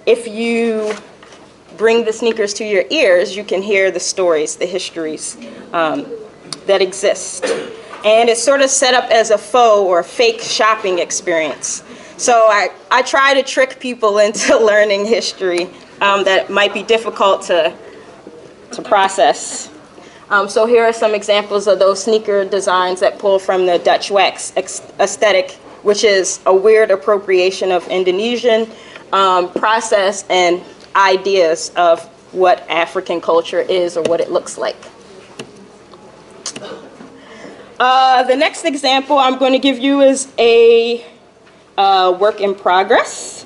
if you bring the sneakers to your ears, you can hear the stories, the histories that exist. And it's sort of set up as a faux or fake shopping experience. So I try to trick people into learning history that might be difficult to process. So here are some examples of those sneaker designs that pull from the Dutch wax aesthetic, which is a weird appropriation of Indonesian process and ideas of what African culture is or what it looks like. The next example I'm going to give you is a work in progress.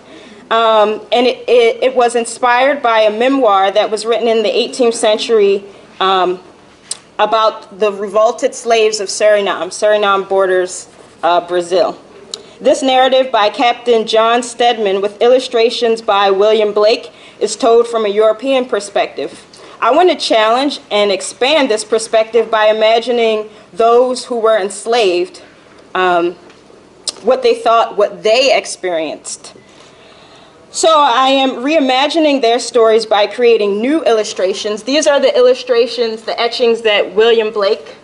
And it was inspired by a memoir that was written in the 18th century about the revolted slaves of Suriname. Suriname borders Brazil. This narrative by Captain John Stedman with illustrations by William Blake is told from a European perspective. I want to challenge and expand this perspective by imagining those who were enslaved, what they thought, what they experienced. So I am reimagining their stories by creating new illustrations. These are the illustrations, the etchings that William Blake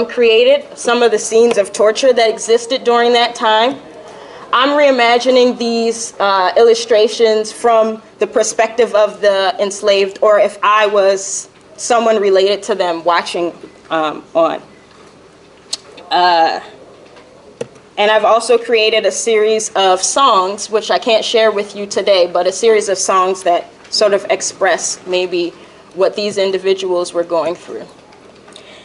created, some of the scenes of torture that existed during that time. I'm reimagining these illustrations from the perspective of the enslaved, or if I was someone related to them watching on. And I've also created a series of songs, which I can't share with you today, but a series of songs that sort of express maybe what these individuals were going through.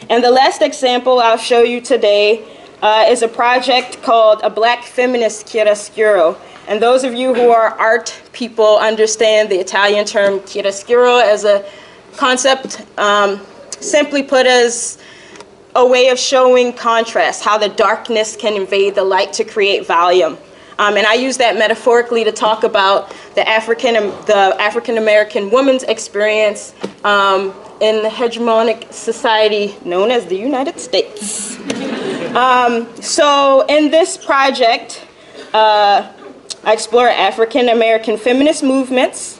And the last example I'll show you today is a project called A Black Feminist Chiaroscuro. And those of you who are art people understand the Italian term chiaroscuro as a concept, simply put as a way of showing contrast, how the darkness can invade the light to create volume. And I use that metaphorically to talk about the African-American woman's experience in the hegemonic society known as the United States. So in this project, I explore African-American feminist movements.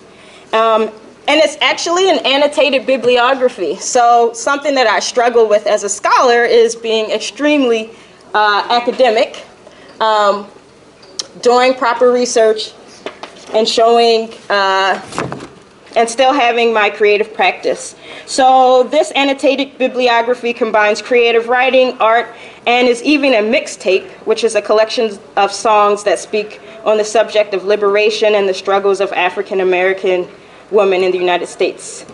And it's actually an annotated bibliography. So something that I struggle with as a scholar is being extremely academic, doing proper research, and showing, and still having my creative practice. So this annotated bibliography combines creative writing, art, and is even a mixtape, which is a collection of songs that speak on the subject of liberation and the struggles of African-American women in the United States.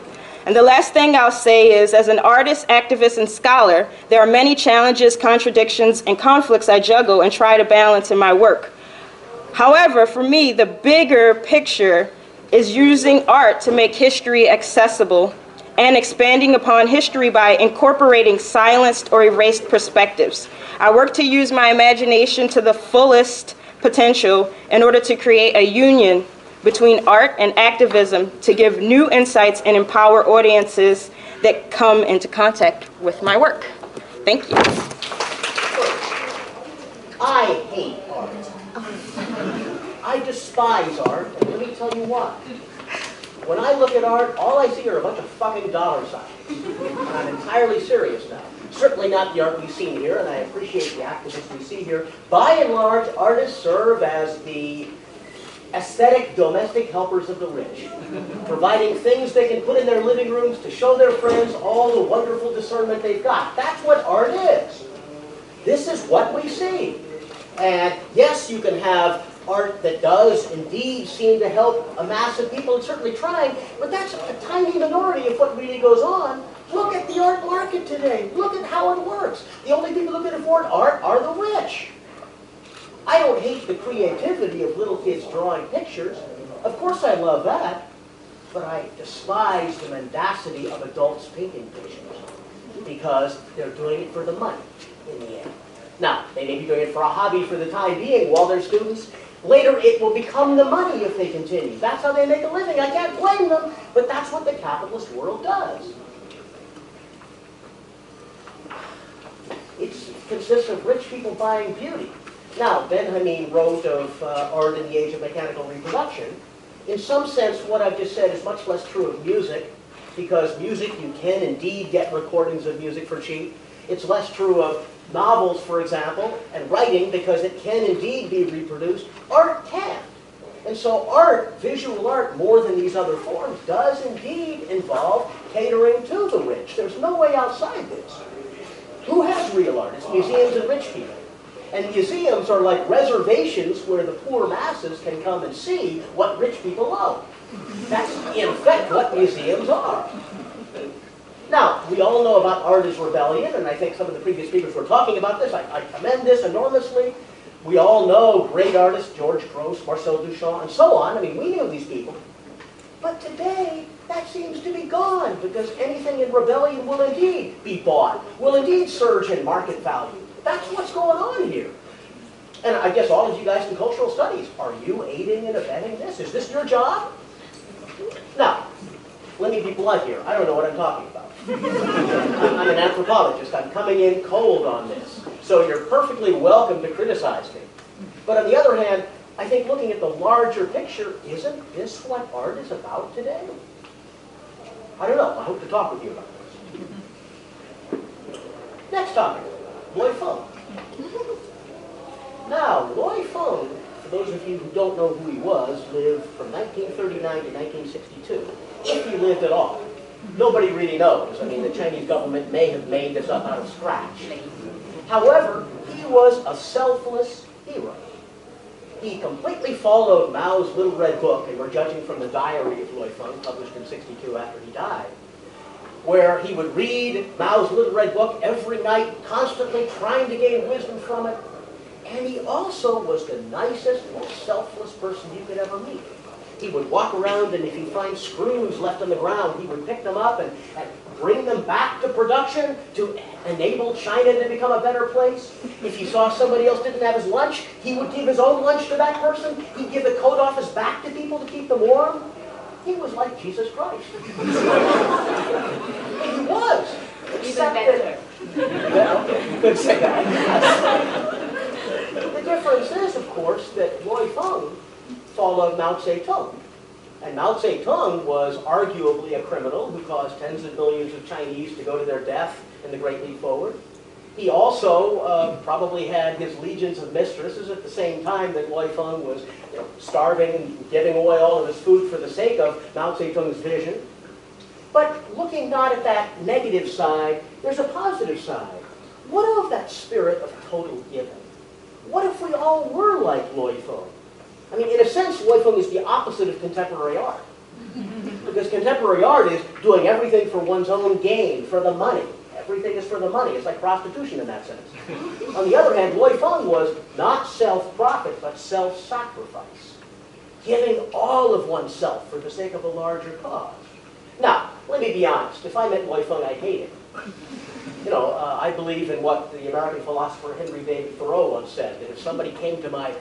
And the last thing I'll say is, as an artist, activist, and scholar, there are many challenges, contradictions, and conflicts I juggle and try to balance in my work. However, for me, the bigger picture is using art to make history accessible and expanding upon history by incorporating silenced or erased perspectives. I work to use my imagination to the fullest potential in order to create a union between art and activism to give new insights and empower audiences that come into contact with my work. Thank you. I hate art. I despise art, and let me tell you why. When I look at art, all I see are a bunch of fucking dollar signs. And I'm entirely serious now. Certainly not the art we've seen here, and I appreciate the activists we see here. By and large, artists serve as the aesthetic domestic helpers of the rich, providing things they can put in their living rooms to show their friends all the wonderful discernment they've got. That's what art is. This is what we see. And yes, you can have art that does indeed seem to help a mass of people, and certainly trying, but that's a tiny minority of what really goes on. Look at the art market today. Look at how it works. The only people who can afford art are the rich. I don't hate the creativity of little kids drawing pictures. Of course I love that. But I despise the mendacity of adults painting pictures because they're doing it for the money in the end. Now, they may be doing it for a hobby for the time being while they're students. Later, it will become the money if they continue. That's how they make a living. I can't blame them, but that's what the capitalist world does. It consists of rich people buying beauty. Now, Benjamin wrote of art in the age of mechanical reproduction. In some sense, what I've just said is much less true of music, because music, you can indeed get recordings of music for cheap. It's less true of novels, for example, and writing, because it can indeed be reproduced. Art can't. And so art, visual art, more than these other forms, does indeed involve catering to the rich. There's no way outside this. Who has real art? It's museums and rich people. And museums are like reservations where the poor masses can come and see what rich people love. That's, in effect, what museums are. Now, we all know about art as rebellion, and I think some of the previous speakers were talking about this. I commend this enormously. We all know great artists, George Grosz, Marcel Duchamp, and so on. I mean, we knew these people. But today, that seems to be gone, because anything in rebellion will indeed be bought, will indeed surge in market value. That's what's going on here. And I guess all of you guys in cultural studies, are you aiding and abetting this? Is this your job? Now, let me be blunt here. I don't know what I'm talking about. I'm an anthropologist. I'm coming in cold on this. So you're perfectly welcome to criticize me. But on the other hand, I think looking at the larger picture, isn't this what art is about today? I don't know. I hope to talk with you about this. Next topic, Loy Fung. Now, Loy Fung, for those of you who don't know who he was, lived from 1939 to 1962, if he lived at all. Nobody really knows. I mean, the Chinese government may have made this up out of scratch. However, he was a selfless hero. He completely followed Mao's Little Red Book, and we're judging from the diary of Loy Fung, published in '62 after he died, where he would read Mao's Little Red Book every night, constantly trying to gain wisdom from it. And he also was the nicest, most selfless person you could ever meet. He would walk around, and if he finds screws left on the ground, he would pick them up and bring them back to production to enable China to become a better place. If he saw somebody else didn't have his lunch, he would give his own lunch to that person. He'd give the coat off his back to people to keep them warm. He was like Jesus Christ. He was. Even better. Okay, you could say that. The difference is, of course, that Loy Fung followed Mao Zedong. And Mao Zedong was arguably a criminal who caused tens of millions of Chinese to go to their death in the Great Leap Forward. He also probably had his legions of mistresses at the same time that Loy Fung was starving and giving away all of his food for the sake of Mao Zedong's vision. But looking not at that negative side, there's a positive side. What of that spirit of total giving? What if we all were like Loy Fung? I mean, in a sense, Loy Fung is the opposite of contemporary art. Because contemporary art is doing everything for one's own gain, for the money. Everything is for the money. It's like prostitution in that sense. On the other hand, Loy Fung was not self-profit, but self-sacrifice. Giving all of oneself for the sake of a larger cause. Now, let me be honest. If I met Loy Fung, I'd hate him. I believe in what the American philosopher Henry David Thoreau once said, that if somebody came to my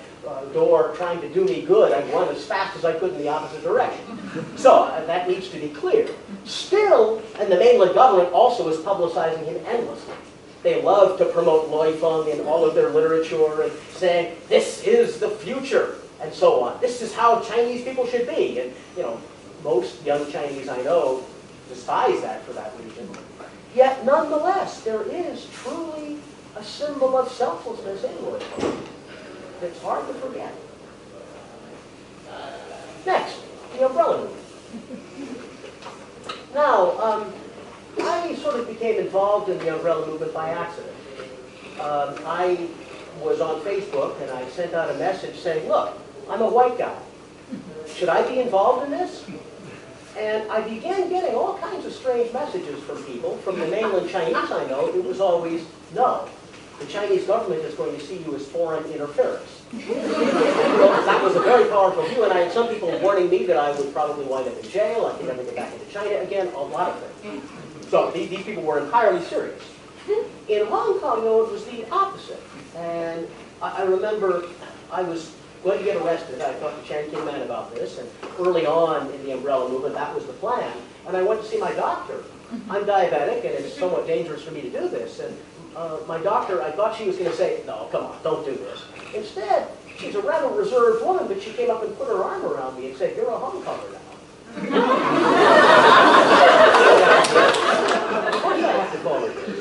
door trying to do me good, I'd run as fast as I could in the opposite direction. So that needs to be clear. Still, and the mainland government also is publicizing him endlessly. They love to promote Loy Fung in all of their literature and saying, this is the future, and so on. This is how Chinese people should be. And, most young Chinese I know despise that for that reason. Yet, nonetheless, there is truly a symbol of selflessness in Loy Fung. It's hard to forget. Next, the umbrella movement. Now, I sort of became involved in the umbrella movement by accident. I was on Facebook, and I sent out a message saying, look, I'm a white guy. Should I be involved in this? And I began getting all kinds of strange messages from people. From the mainland Chinese I know, it was always, no, the Chinese government is going to see you as foreign interference. Well, that was a very powerful view, and I had some people warning me that I would probably wind up in jail, I could never get back into China again, a lot of things. So these people were entirely serious. In Hong Kong, though, it was the opposite. And I remember I was going to get arrested. I talked to Chan Kin Man about this, and early on in the umbrella movement, that was the plan. And I went to see my doctor. I'm diabetic, and it's somewhat dangerous for me to do this. And my doctor, I thought she was going to say, no, come on, don't do this. Instead, she's a rather reserved woman, but she came up and put her arm around me and said, you're a Hong Konger now. Of course I have to call her this.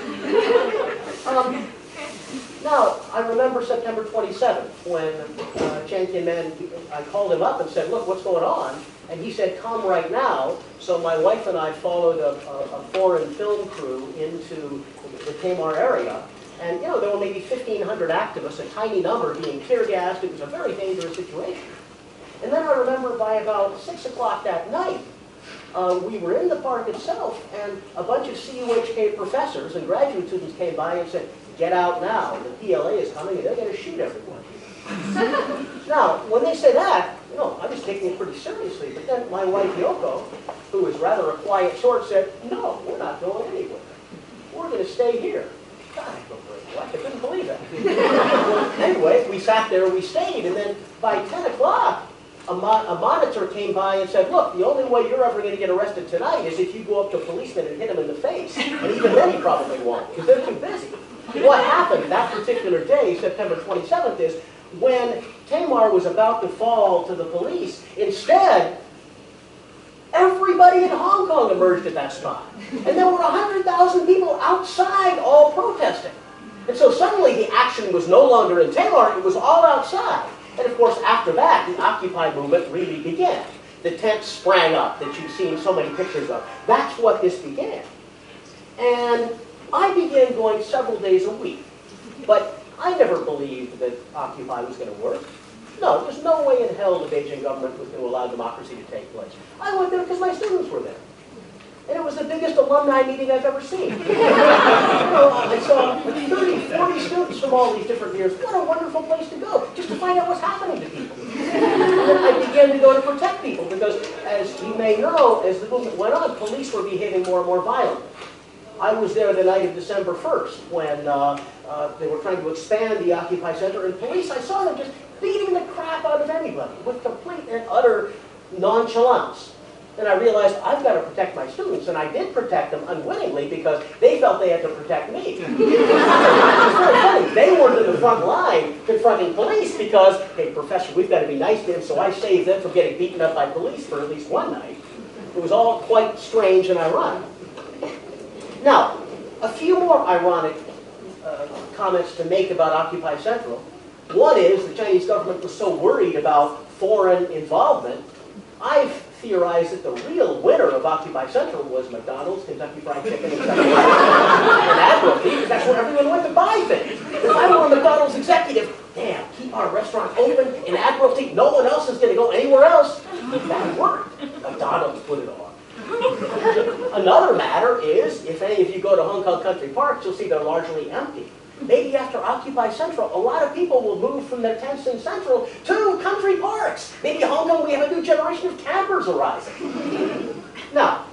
Now, I remember September 27th when Chan Kin Man, I called him up and said, look, what's going on? And he said, come right now. So my wife and I followed a foreign film crew into the Tamar area. And, there were maybe 1,500 activists, a tiny number being tear gassed. It was a very dangerous situation. And then I remember by about 6 o'clock that night, we were in the park itself, and a bunch of CUHK professors and graduate students came by and said, get out now, the PLA is coming and they're going to shoot everyone. Now, when they say that, I was taking it pretty seriously, but then my wife Yoko, who was rather a quiet sort, said, no, we're not going anywhere. We're going to stay here. God, I couldn't believe that. Anyway, we sat there, we stayed, and then by 10 o'clock, a monitor came by and said, look, the only way you're ever going to get arrested tonight is if you go up to a policeman and hit him in the face. And even then he probably won't, because they're too busy. What happened that particular day, September 27th, is when Tamar was about to fall to the police, instead, everybody in Hong Kong emerged at that spot. And there were 100,000 people outside all protesting. And so suddenly the action was no longer in Tamar, it was all outside. And of course, after that, the Occupy movement really began. The tents sprang up that you've seen so many pictures of. That's what this began. And I began going several days a week. But I never believed that Occupy was going to work. No, there's no way in hell the Beijing government was going to allow democracy to take place. I went there because my students were there. And it was the biggest alumni meeting I've ever seen. I saw 30, 40 students from all these different years. What a wonderful place to go, just to find out what's happening to people. And then I began to go to protect people, because as you may know, as the movement went on, police were behaving more and more violently. I was there the night of December 1st when they were trying to expand the Occupy Center, and police, I saw them just beating the crap out of anybody with complete and utter nonchalance. And I realized I've got to protect my students, and I did protect them unwittingly because they felt they had to protect me. It's very funny. They weren't in the front line confronting police because, hey, professor, we've got to be nice to them, so I saved them from getting beaten up by police for at least one night. It was all quite strange and ironic. Now, a few more ironic comments to make about Occupy Central. One is the Chinese government was so worried about foreign involvement. I've theorized that the real winner of Occupy Central was McDonald's, Kentucky Fried Chicken, and Admiralty, because that's where everyone went to buy things. If I were a McDonald's executive, damn, keep our restaurant open in Admiralty, no one else is going to go anywhere else. That worked. McDonald's put it on. Another matter is, if any of you go to Hong Kong country parks, you'll see they're largely empty. Maybe after Occupy Central, a lot of people will move from their tents in Central to country parks. Maybe in Hong Kong we have a new generation of campers arising. Now,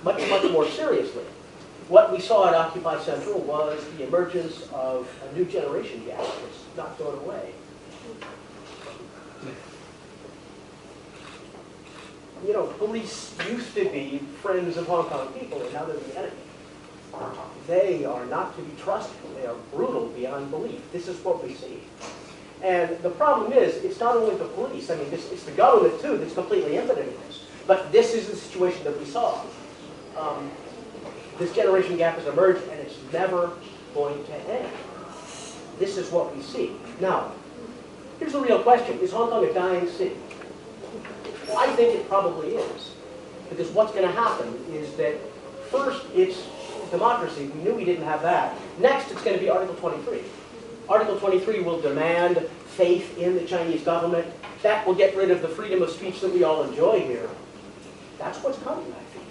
much more seriously, what we saw at Occupy Central was the emergence of a new generation gap that's not going away. You know, police used to be friends of Hong Kong people, and now they're the enemy. They are not to be trusted. They are brutal beyond belief. This is what we see. And the problem is, it's not only the police. I mean, it's the government, too, that's completely impotent in this. But this is the situation that we saw. This generation gap has emerged, and it's never going to end. This is what we see. Now, here's the real question. Is Hong Kong a dying city? Well, I think it probably is. Because what's going to happen is that first, it's democracy. We knew we didn't have that. Next, it's going to be Article 23. Article 23 will demand faith in the Chinese government. That will get rid of the freedom of speech that we all enjoy here. That's what's coming, I think.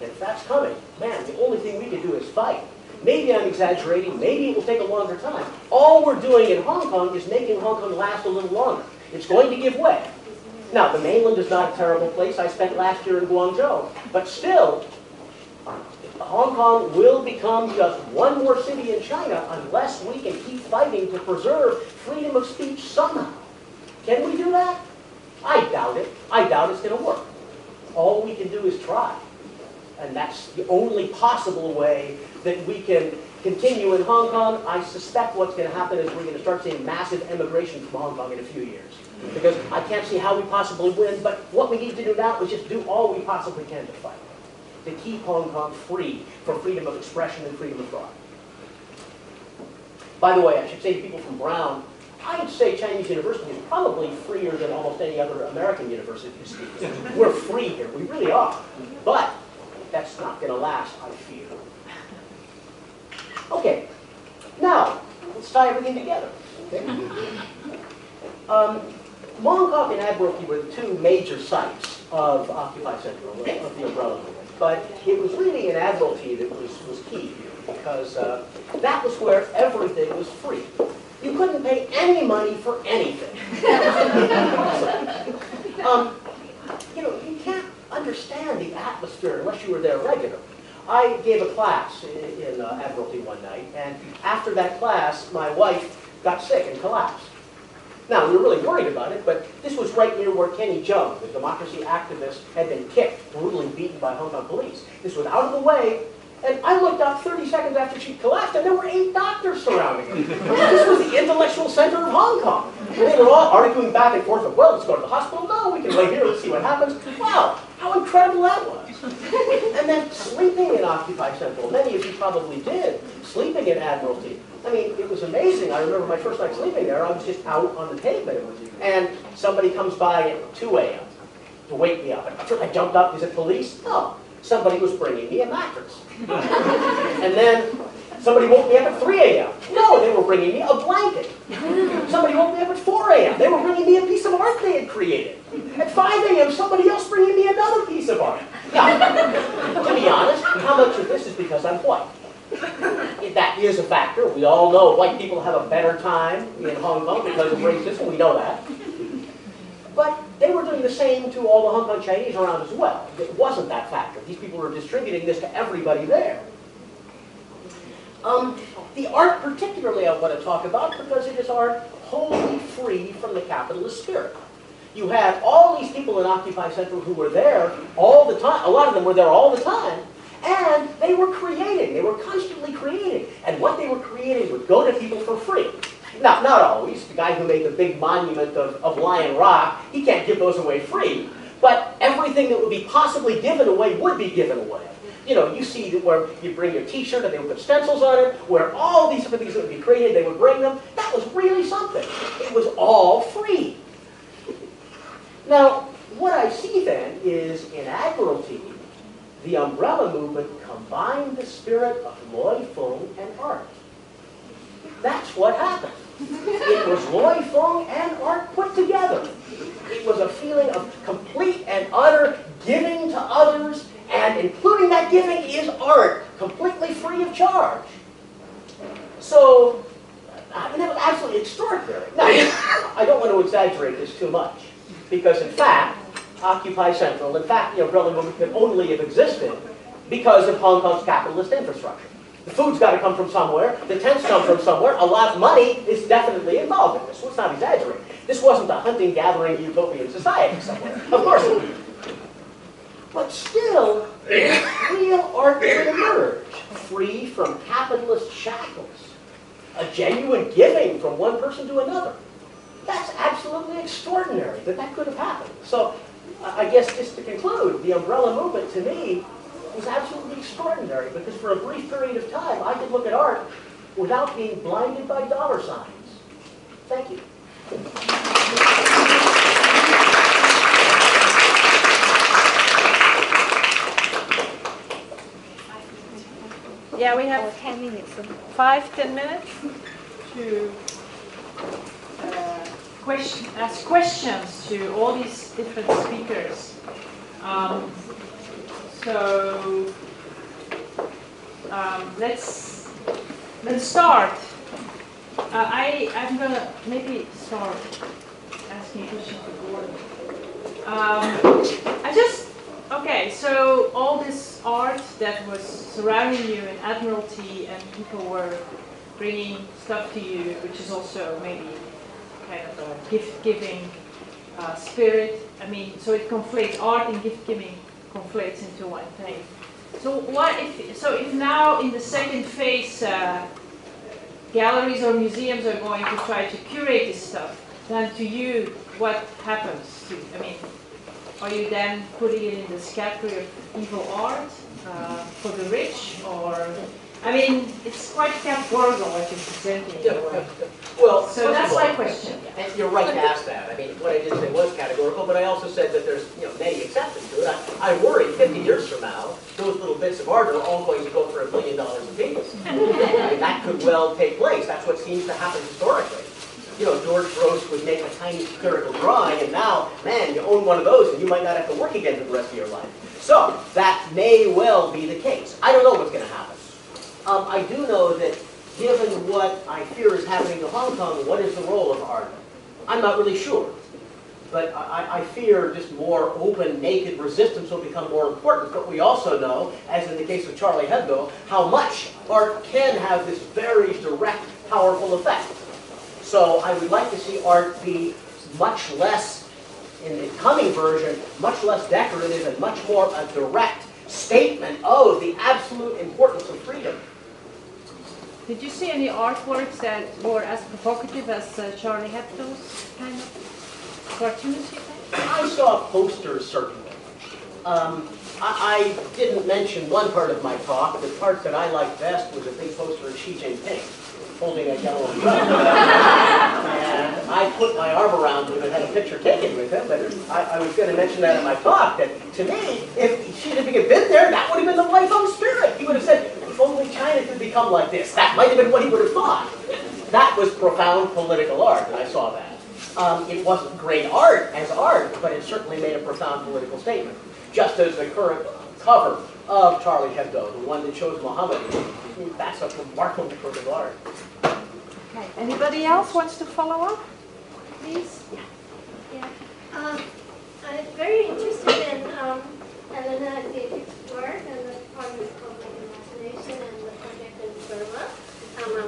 And if that's coming, man, the only thing we can do is fight. Maybe I'm exaggerating. Maybe it will take a longer time. All we're doing in Hong Kong is making Hong Kong last a little longer. It's going to give way. Now, the mainland is not a terrible place. I spent last year in Guangzhou. But still, Hong Kong will become just one more city in China unless we can keep fighting to preserve freedom of speech somehow. Can we do that? I doubt it. I doubt it's going to work. All we can do is try. And that's the only possible way that we can continue in Hong Kong. I suspect what's going to happen is we're going to start seeing massive emigration from Hong Kong in a few years. Because I can't see how we possibly win, but what we need to do now is just do all we possibly can to fight. To keep Hong Kong free for freedom of expression and freedom of thought. By the way, I should say to people from Brown, I'd say Chinese University is probably freer than almost any other American university. We're free here, we really are. But that's not going to last, I fear. Okay, now, let's tie everything together. Okay? Mongkok and Admiralty were the two major sites of Occupy Central, of the umbrella movement. But it was really in Admiralty that was key here, because that was where everything was free. You couldn't pay any money for anything. You know, you can't understand the atmosphere unless you were there regularly. I gave a class in Admiralty one night, and after that class, my wife got sick and collapsed. Now, we were really worried about it, but this was right near where Kenny Jung, the democracy activist, had been kicked, brutally beaten by Hong Kong police. This was out of the way, and I looked up 30 seconds after she collapsed, and there were 8 doctors surrounding her. This was the intellectual center of Hong Kong. And they were all arguing back and forth of, well, let's go to the hospital. No, we can wait here, let's see what happens. Wow, how incredible that was. And then sleeping in Occupy Central, many of you probably did, sleeping in Admiralty. I mean, it was amazing. I remember my first night sleeping there, I was just out on the pavement. And somebody comes by at 2 a.m. to wake me up. And I jumped up, is it police? No, somebody was bringing me a mattress. And then somebody woke me up at 3 a.m. No, they were bringing me a blanket. Somebody woke me up at 4 a.m. They were bringing me a piece of art they had created. At 5 a.m., somebody else bringing me another piece of art. Now, to be honest, how much of this is because I'm white? That is a factor. We all know white people have a better time in Hong Kong because of racism. We know that. But they were doing the same to all the Hong Kong Chinese around as well. It wasn't that factor. These people were distributing this to everybody there. The art particularly I want to talk about because it is art wholly free from the capitalist spirit. You had all these people in Occupy Central who were there all the time. A lot of them were there all the time. And they were creating. They were constantly creating. And what they were creating would go to people for free. Now, not always. The guy who made the big monument of Lion Rock, he can't give those away free. But everything that would be possibly given away would be given away. You know, you see where you bring your T-shirt and they would put stencils on it, where all these different things that would be created, they would bring them. That was really something. It was all free. Now, what I see then is in Admiralty, the umbrella movement combined the spirit of Loy Fung and art. That's what happened. It was Loy Fung and art put together. It was a feeling of complete and utter giving to others, and including that giving is art, completely free of charge. So, I mean, it was absolutely extraordinary. Now, I don't want to exaggerate this too much, because in fact, Occupy Central, in fact, the umbrella movement could only have existed because of Hong Kong's capitalist infrastructure. The food's got to come from somewhere, the tents come from somewhere, a lot of money is definitely involved in this. Let's not exaggerate. This wasn't a hunting-gathering utopian society somewhere. Of course it wasn't. But still, real art could emerge, free from capitalist shackles. A genuine giving from one person to another. That's absolutely extraordinary that that could have happened. So, I guess just to conclude, the umbrella movement to me was absolutely extraordinary because for a brief period of time I could look at art without being blinded by dollar signs. Thank you. Yeah, we have 10 minutes. 5-10 minutes to ask questions to all these different speakers. Let's start. I'm gonna maybe start asking questions to Gordon. Okay, so all this art that was surrounding you in Admiralty and people were bringing stuff to you, which is also maybe kind of a gift-giving spirit. I mean, so it conflates, art and gift-giving conflates into one thing. So if now in the second phase, galleries or museums are going to try to curate this stuff, then to you, what happens? I mean, are you then putting it in the category of evil art for the rich, or? I mean, it's quite categorical what you're presenting. Well, so that's my question. And you're right to ask that. I mean, what I did say was categorical, but I also said that there's many exceptions to it. I worry 50 years from now, those little bits of art are all going to go for $1 billion apiece. I mean, that could well take place. That's what seems to happen historically. You know, George Grosz would make a tiny satirical drawing, and now, man, you own one of those, and you might not have to work again for the rest of your life. So, that may well be the case. I don't know what's going to happen. I do know that given what I fear is happening to Hong Kong, what is the role of art? I'm not really sure. But I fear just more open, naked resistance will become more important. But we also know, as in the case of Charlie Hebdo, how much art can have this very direct, powerful effect. So I would like to see art be much less, in the coming version, much less decorative and much more a direct statement of the absolute importance of freedom. Did you see any artworks that were as provocative as Charlie Hebdo's kind of cartoons, you think? I saw posters, certainly. I didn't mention one part of my talk. The part that I liked best was a big poster of Xi Jinping holding a yellow umbrella. And I put my arm around him and had a picture taken with him, but I was going to mention that in my talk, that to me, if Xi Jinping had been there, that would have been the lifelong spirit. He would have said, if only China could become like this. That might have been what he would have thought. That was profound political art, and I saw that. It wasn't great art as art, but it certainly made a profound political statement. Just as the current cover of Charlie Hebdo, the one that shows Muhammad, that's a remarkable work of art. Okay. Anybody else wants to follow up? Please? Yeah. I'm very interested in Elena David's work and the Department of Public Imagination and the project in Burma,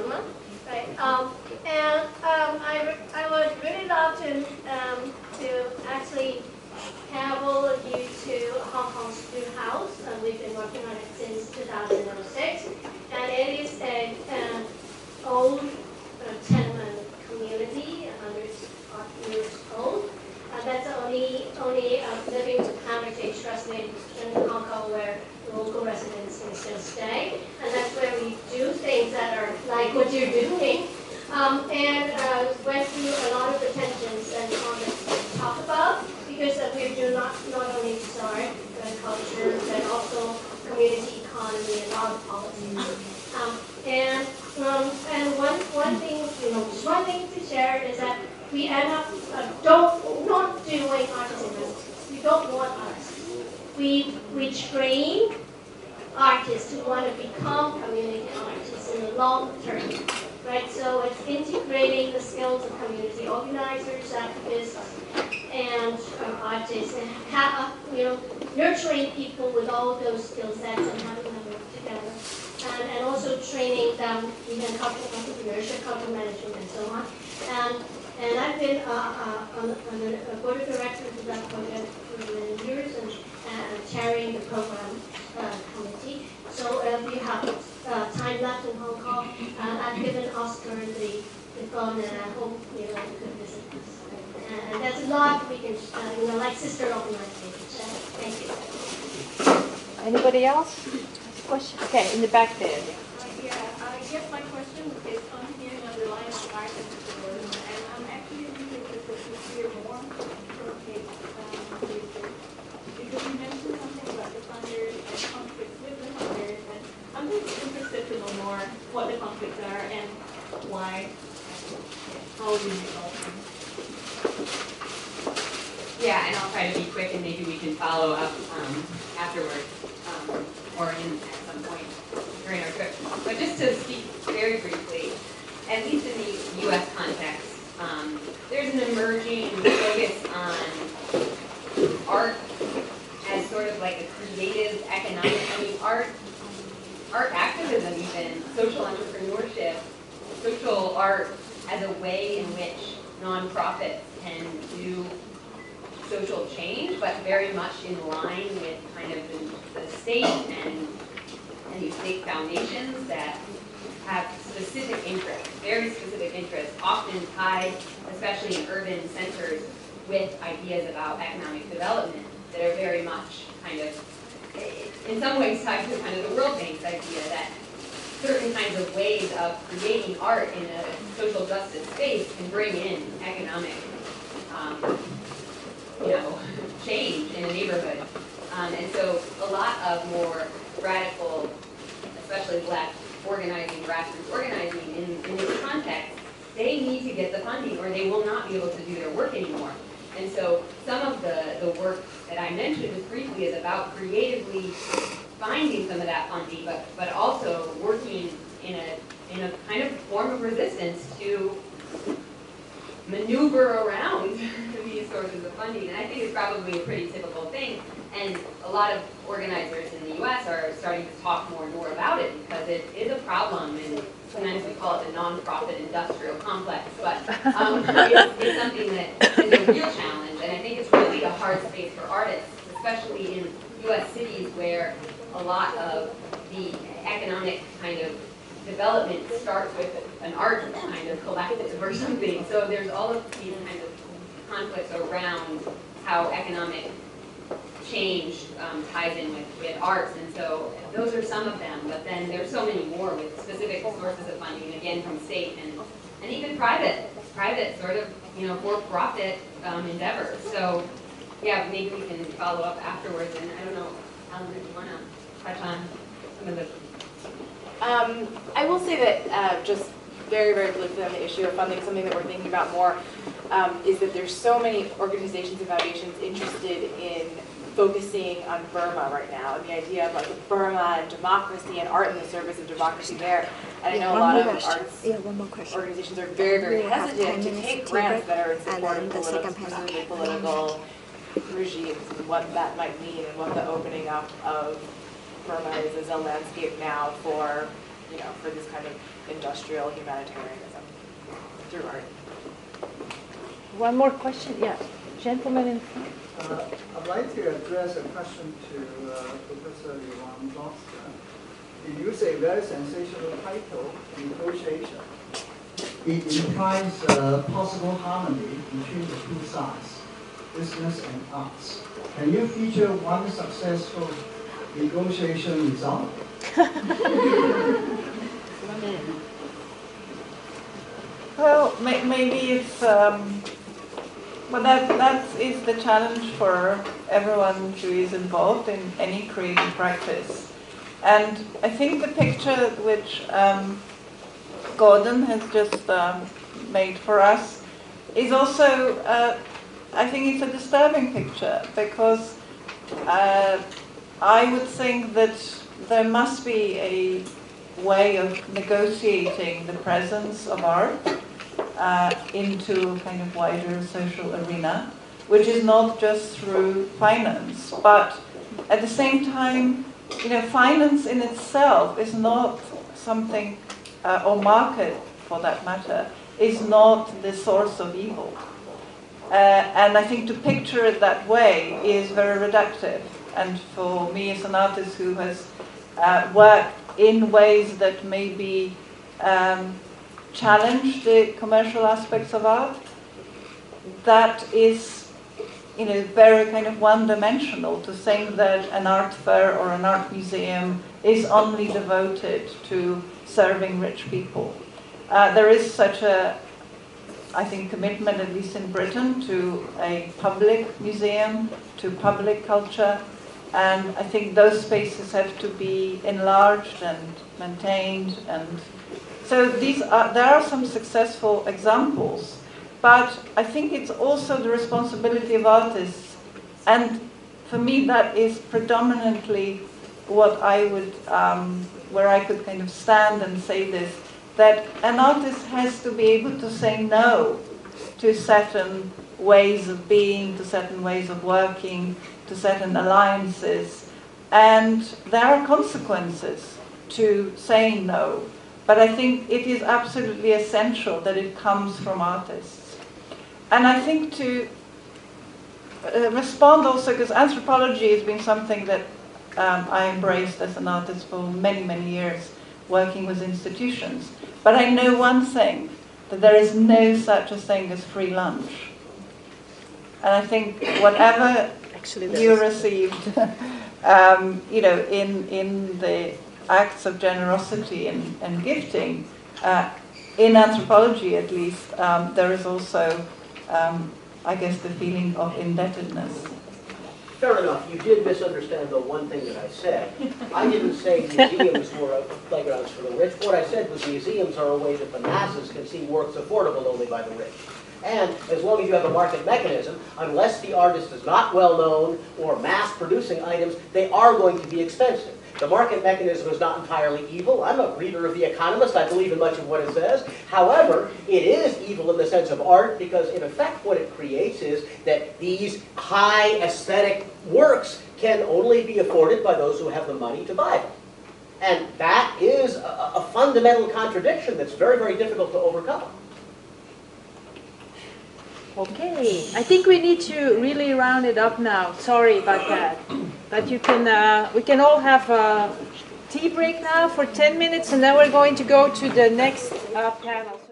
Mama. Right. I would really love to actually have all of you to Hong Kong's New House. We've been working on it since 2006, and it is an old tenement community, 100 years old. That's the only living heritage resident in Hong Kong where local residents can still stay, and that's where we do things that are like what you're doing. Went through a lot of the tensions and on the talk about, because we do not only design culture, but also community economy and a lot of policies. One thing, just one thing to share is that we end up not doing artisan. We don't want artists. We train artists who want to become community artists in the long term. Right, so it's integrating the skills of community organizers, activists, and artists, and nurturing people with all those skill sets and having them work together, and also training them in cultural entrepreneurship, cultural management, and so on. And I've been on the board of directors of that project for many years and chairing the program committee. So if you have time left in Hong Kong, I've given Oscar the phone, and I hope you could visit us. And there's a lot we can, like sister organizations. Thank you. Anybody else? Question? Okay, in the back there. Yeah, I guess my question is continuing on the line of art and tourism, and I'm actually really interested to hear more from Kate, because you mentioned something about the funders and conflicts with the funders, and I'm just interested to know more what the conflicts are and why, how we resolve them. Yeah, and I'll try to be quick, and maybe we can follow up afterwards, or at some point during our trip. But just to speak very briefly, at least in the U.S. context, there's an emerging focus on art as sort of like a creative, economic, art activism even, social entrepreneurship, social art as a way in which nonprofits can do social change, but very much in line with kind of the state and these state foundations that have specific interests, very specific interests, often tied, especially in urban centers, with ideas about economic development that are very much kind of, in some ways, tied to kind of the World Bank's idea that certain kinds of ways of creating art in a social justice space can bring in economic change in a neighborhood. And so a lot of more radical, especially left organizing, grassroots organizing in this context, they need to get the funding or they will not be able to do their work anymore. And so some of the work that I mentioned just briefly is about creatively finding some of that funding, but also working in a kind of form of resistance to maneuver around these sources of funding. And I think it's probably a pretty typical thing. And a lot of organizers in the U.S. are starting to talk more and more about it because it is a problem, and sometimes we call it the nonprofit industrial complex, but it's something that is a real challenge, and I think it's really a hard space for artists, especially in U.S. cities where a lot of the economic kind of development starts with an art kind of collective or something. So there's all of these kinds of conflicts around how economic change ties in with arts, and so those are some of them, but then there's so many more with specific sources of funding, again from state and even private sort of, you know, for-profit endeavors. So yeah, maybe we can follow up afterwards, and I don't know, Alan, if you want to touch on some of the... I will say that just very, very briefly on the issue of funding, something that we're thinking about more is that there's so many organizations and foundations interested in focusing on Burma right now, and the idea of like Burma and democracy and art in the service of democracy there. And I know a lot of arts organizations are very, very hesitant to take grants that are in support of political regimes and what that might mean and what the opening up of Burma is as a landscape now for, you know, for this kind of industrial humanitarianism through art. One more question, yeah. Gentleman in front. I'd like to address a question to Professor Yvonne Johnson. You use a very sensational title, negotiation. It implies possible harmony between the two sides, business and arts. Can you feature one successful negotiation result? Well, maybe it's, well, that is the challenge for everyone who is involved in any creative practice. And I think the picture which Gordon has just made for us is also, I think it's a disturbing picture, because I would think that there must be a way of negotiating the presence of art into a kind of wider social arena, which is not just through finance, but at the same time, you know, finance in itself is not something, or market for that matter, is not the source of evil. And I think to picture it that way is very reductive. And for me as an artist who has worked in ways that maybe challenge the commercial aspects of art, that is, you know, very kind of one-dimensional to think that an art fair or an art museum is only devoted to serving rich people. There is such a, I think, commitment, at least in Britain, to a public museum, to public culture, and I think those spaces have to be enlarged and maintained. And so there are some successful examples, but I think it's also the responsibility of artists, and for me that is predominantly what I would, where I could kind of stand and say this, that an artist has to be able to say no to certain ways of being, to certain ways of working, to certain alliances, and there are consequences to saying no. But I think it is absolutely essential that it comes from artists. And I think to respond also, because anthropology has been something that I embraced as an artist for many, many years, working with institutions. But I know one thing, that there is no such a thing as free lunch. And I think whatever you received, you know, in the acts of generosity and gifting, in anthropology at least, there is also, I guess, the feeling of indebtedness. Fair enough. You did misunderstand the one thing that I said. I didn't say museums were playgrounds for the rich. What I said was museums are a way that the masses can see works affordable only by the rich. And as long as you have a market mechanism, unless the artist is not well known or mass producing items, they are going to be expensive. The market mechanism is not entirely evil. I'm a reader of The Economist. I believe in much of what it says. However, it is evil in the sense of art because, in effect, what it creates is that these high aesthetic works can only be afforded by those who have the money to buy them. And that is a fundamental contradiction that's very, very difficult to overcome. Okay, I think we need to really round it up now. Sorry about that. But you can, we can all have tea break now for 10 minutes, and then we're going to go to the next panel.